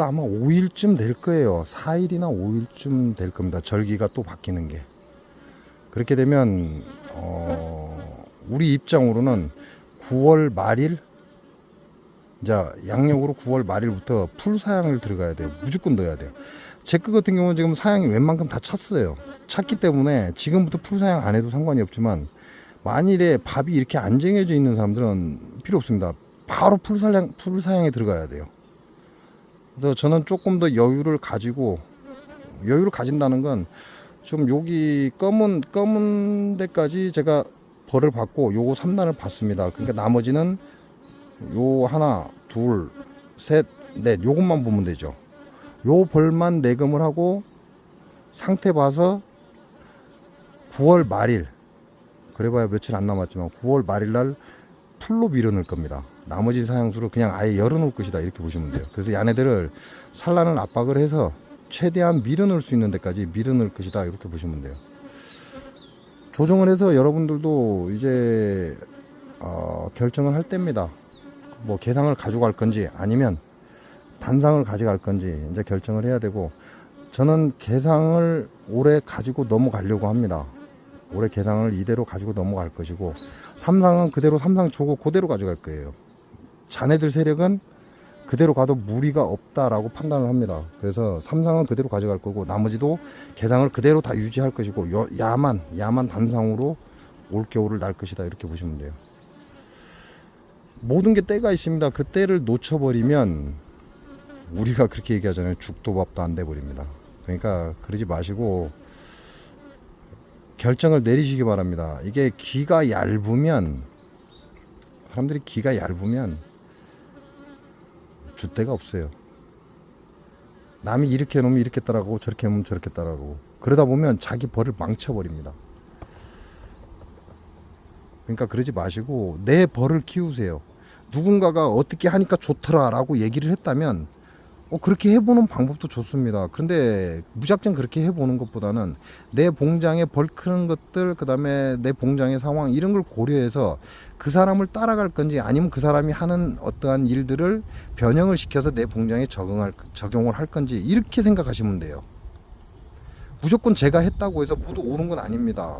아마 5일쯤 될 거예요. 4일이나 5일쯤 될 겁니다. 절기가 또 바뀌는 게. 그렇게 되면 우리 입장으로는 9월 말일, 이제 양력으로 9월 말일부터 풀 사양을 들어가야 돼요. 무조건 넣어야 돼요. 제 거 같은 경우는 지금 사양이 웬만큼 다 찼어요. 찼기 때문에 지금부터 풀 사양 안 해도 상관이 없지만, 만일에 밥이 이렇게 안 정해져 있는 사람들은 필요 없습니다. 바로 풀 사양에 들어가야 돼요. 그래서 저는 조금 더 여유를 가진다는 건, 좀 여기 검은 데까지 제가 벌을 받고 요거 3단을 받습니다. 그러니까 나머지는 요 하나, 둘, 셋, 넷 요것만 보면 되죠. 요 벌만 내금을 하고 상태 봐서 9월 말일, 그래봐야 며칠 안 남았지만 9월 말일 날 풀로 밀어넣을 겁니다. 나머지 사양수를 그냥 아예 열어놓을 것이다, 이렇게 보시면 돼요. 그래서 얘네들을 산란을 압박을 해서 최대한 밀어넣을 수 있는 데까지 밀어넣을 것이다, 이렇게 보시면 돼요. 조정을 해서 여러분들도 이제 결정을 할 때입니다. 뭐 개상을 가져갈 건지 아니면 단상을 가져갈 건지 이제 결정을 해야 되고, 저는 개상을 올해 가지고 넘어가려고 합니다. 올해 개상을 이대로 가지고 넘어갈 것이고, 삼상은 그대로 삼상 조고 그대로 가져갈 거예요. 자네들 세력은 그대로 가도 무리가 없다라고 판단을 합니다. 그래서 삼상은 그대로 가져갈 거고, 나머지도 개상을 그대로 다 유지할 것이고, 야만 단상으로 올겨울을 날 것이다, 이렇게 보시면 돼요. 모든 게 때가 있습니다. 그 때를 놓쳐버리면 우리가 그렇게 얘기하잖아요. 죽도 밥도 안 돼 버립니다. 그러니까 그러지 마시고 결정을 내리시기 바랍니다. 이게 기가 얇으면, 사람들이 기가 얇으면 줏대가 없어요. 남이 이렇게 해놓으면 이렇게 따라가고 저렇게 해놓으면 저렇게 따라가고, 그러다 보면 자기 벌을 망쳐버립니다. 그러니까 그러지 마시고 내 벌을 키우세요. 누군가가 어떻게 하니까 좋더라 라고 얘기를 했다면 그렇게 해보는 방법도 좋습니다. 그런데 무작정 그렇게 해보는 것보다는 내 봉장에 벌 크는 것들, 그 다음에 내 봉장의 상황, 이런 걸 고려해서 그 사람을 따라갈 건지, 아니면 그 사람이 하는 어떠한 일들을 변형을 시켜서 내 봉장에 적용을 할 건지, 이렇게 생각하시면 돼요. 무조건 제가 했다고 해서 모두 옳은 건 아닙니다.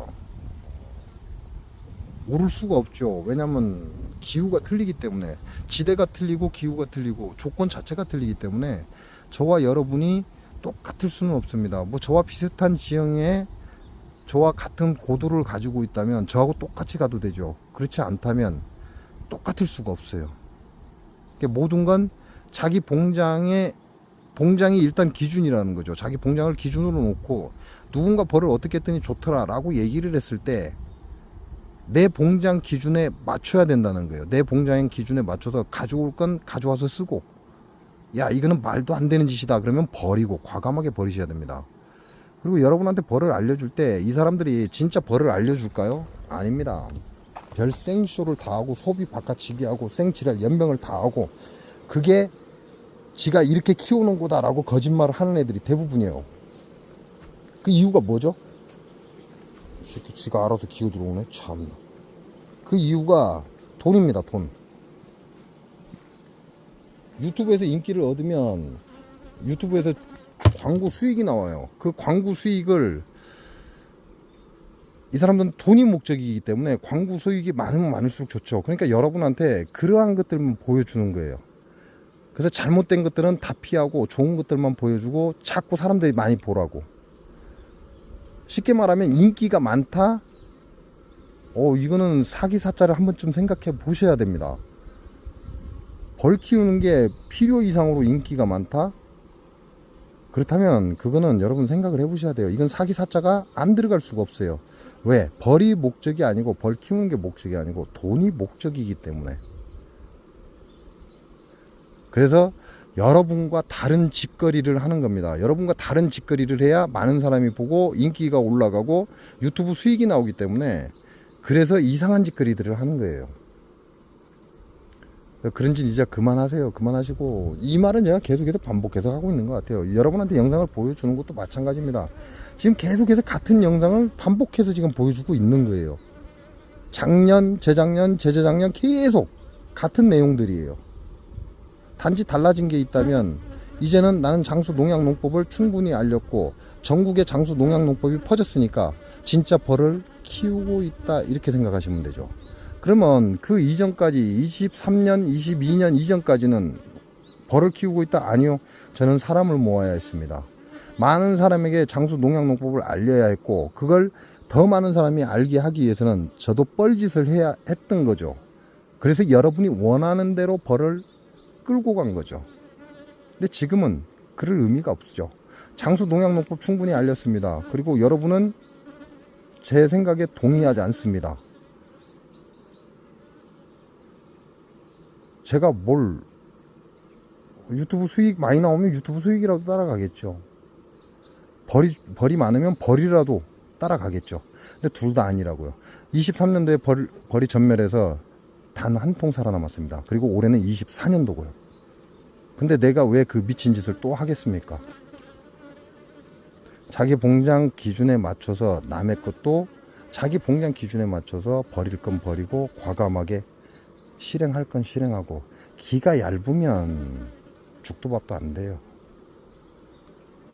오를 수가 없죠. 왜냐하면 기후가 틀리기 때문에, 지대가 틀리고 기후가 틀리고 조건 자체가 틀리기 때문에 저와 여러분이 똑같을 수는 없습니다. 뭐 저와 비슷한 지형에 저와 같은 고도를 가지고 있다면 저하고 똑같이 가도 되죠. 그렇지 않다면 똑같을 수가 없어요. 그러니까 모든 건 자기 봉장이 일단 기준이라는 거죠. 자기 봉장을 기준으로 놓고 누군가 벌을 어떻게 했더니 좋더라 라고 얘기를 했을 때 내 봉장 기준에 맞춰야 된다는 거예요. 내 봉장 기준에 맞춰서 가져올 건 가져와서 쓰고, 야 이거는 말도 안 되는 짓이다 그러면 버리고 과감하게 버리셔야 됩니다. 그리고 여러분한테 벌을 알려줄 때 이 사람들이 진짜 벌을 알려줄까요? 아닙니다. 별 생쇼를 다 하고 소비 바깥치기 하고 생지랄 연병을 다 하고, 그게 지가 이렇게 키우는 거다라고 거짓말을 하는 애들이 대부분이에요. 그 이유가 뭐죠? 지가 알아서 기어 들어오네. 참. 그 이유가 돈입니다. 돈. 유튜브에서 인기를 얻으면 유튜브에서 광고 수익이 나와요. 그 광고 수익을, 이 사람들은 돈이 목적이기 때문에 광고 수익이 많으면 많을수록 좋죠. 그러니까 여러분한테 그러한 것들만 보여주는 거예요. 그래서 잘못된 것들은 다 피하고 좋은 것들만 보여주고 자꾸 사람들이 많이 보라고. 쉽게 말하면 인기가 많다? 이거는 사기 사자를 한 번쯤 생각해 보셔야 됩니다. 벌 키우는 게 필요 이상으로 인기가 많다? 그렇다면 그거는 여러분 생각을 해 보셔야 돼요. 이건 사기 사자가 안 들어갈 수가 없어요. 왜? 벌이 목적이 아니고, 벌 키우는 게 목적이 아니고 돈이 목적이기 때문에. 그래서 여러분과 다른 짓거리를 하는 겁니다. 여러분과 다른 짓거리를 해야 많은 사람이 보고 인기가 올라가고 유튜브 수익이 나오기 때문에, 그래서 이상한 짓거리들을 하는 거예요. 그런 짓 이제 그만하세요. 그만하시고, 이 말은 제가 계속해서 반복해서 하고 있는 것 같아요. 여러분한테 영상을 보여주는 것도 마찬가지입니다. 지금 계속해서 같은 영상을 반복해서 지금 보여주고 있는 거예요. 작년, 재작년, 재재작년 계속 같은 내용들이에요. 단지 달라진 게 있다면, 이제는 나는 장수 농약 농법을 충분히 알렸고 전국에 장수 농약 농법이 퍼졌으니까 진짜 벌을 키우고 있다, 이렇게 생각하시면 되죠. 그러면 그 이전까지 23년, 22년 이전까지는 벌을 키우고 있다? 아니요. 저는 사람을 모아야 했습니다. 많은 사람에게 장수 농약 농법을 알려야 했고, 그걸 더 많은 사람이 알게 하기 위해서는 저도 뻘짓을 해야 했던 거죠. 그래서 여러분이 원하는 대로 벌을 끌고 간 거죠. 근데 지금은 그럴 의미가 없죠. 장수 농약 농법 충분히 알렸습니다. 그리고 여러분은 제 생각에 동의하지 않습니다. 제가 뭘, 유튜브 수익 많이 나오면 유튜브 수익이라도 따라가겠죠. 벌이 많으면 벌이라도 따라가겠죠. 근데 둘 다 아니라고요. 23년도에 벌이 전멸해서 단 한 통 살아남았습니다. 그리고 올해는 24년도고요. 근데 내가 왜 그 미친 짓을 또 하겠습니까? 자기 봉장 기준에 맞춰서 남의 것도 자기 봉장 기준에 맞춰서 버릴 건 버리고, 과감하게 실행할 건 실행하고, 기가 얇으면 죽도 밥도 안 돼요.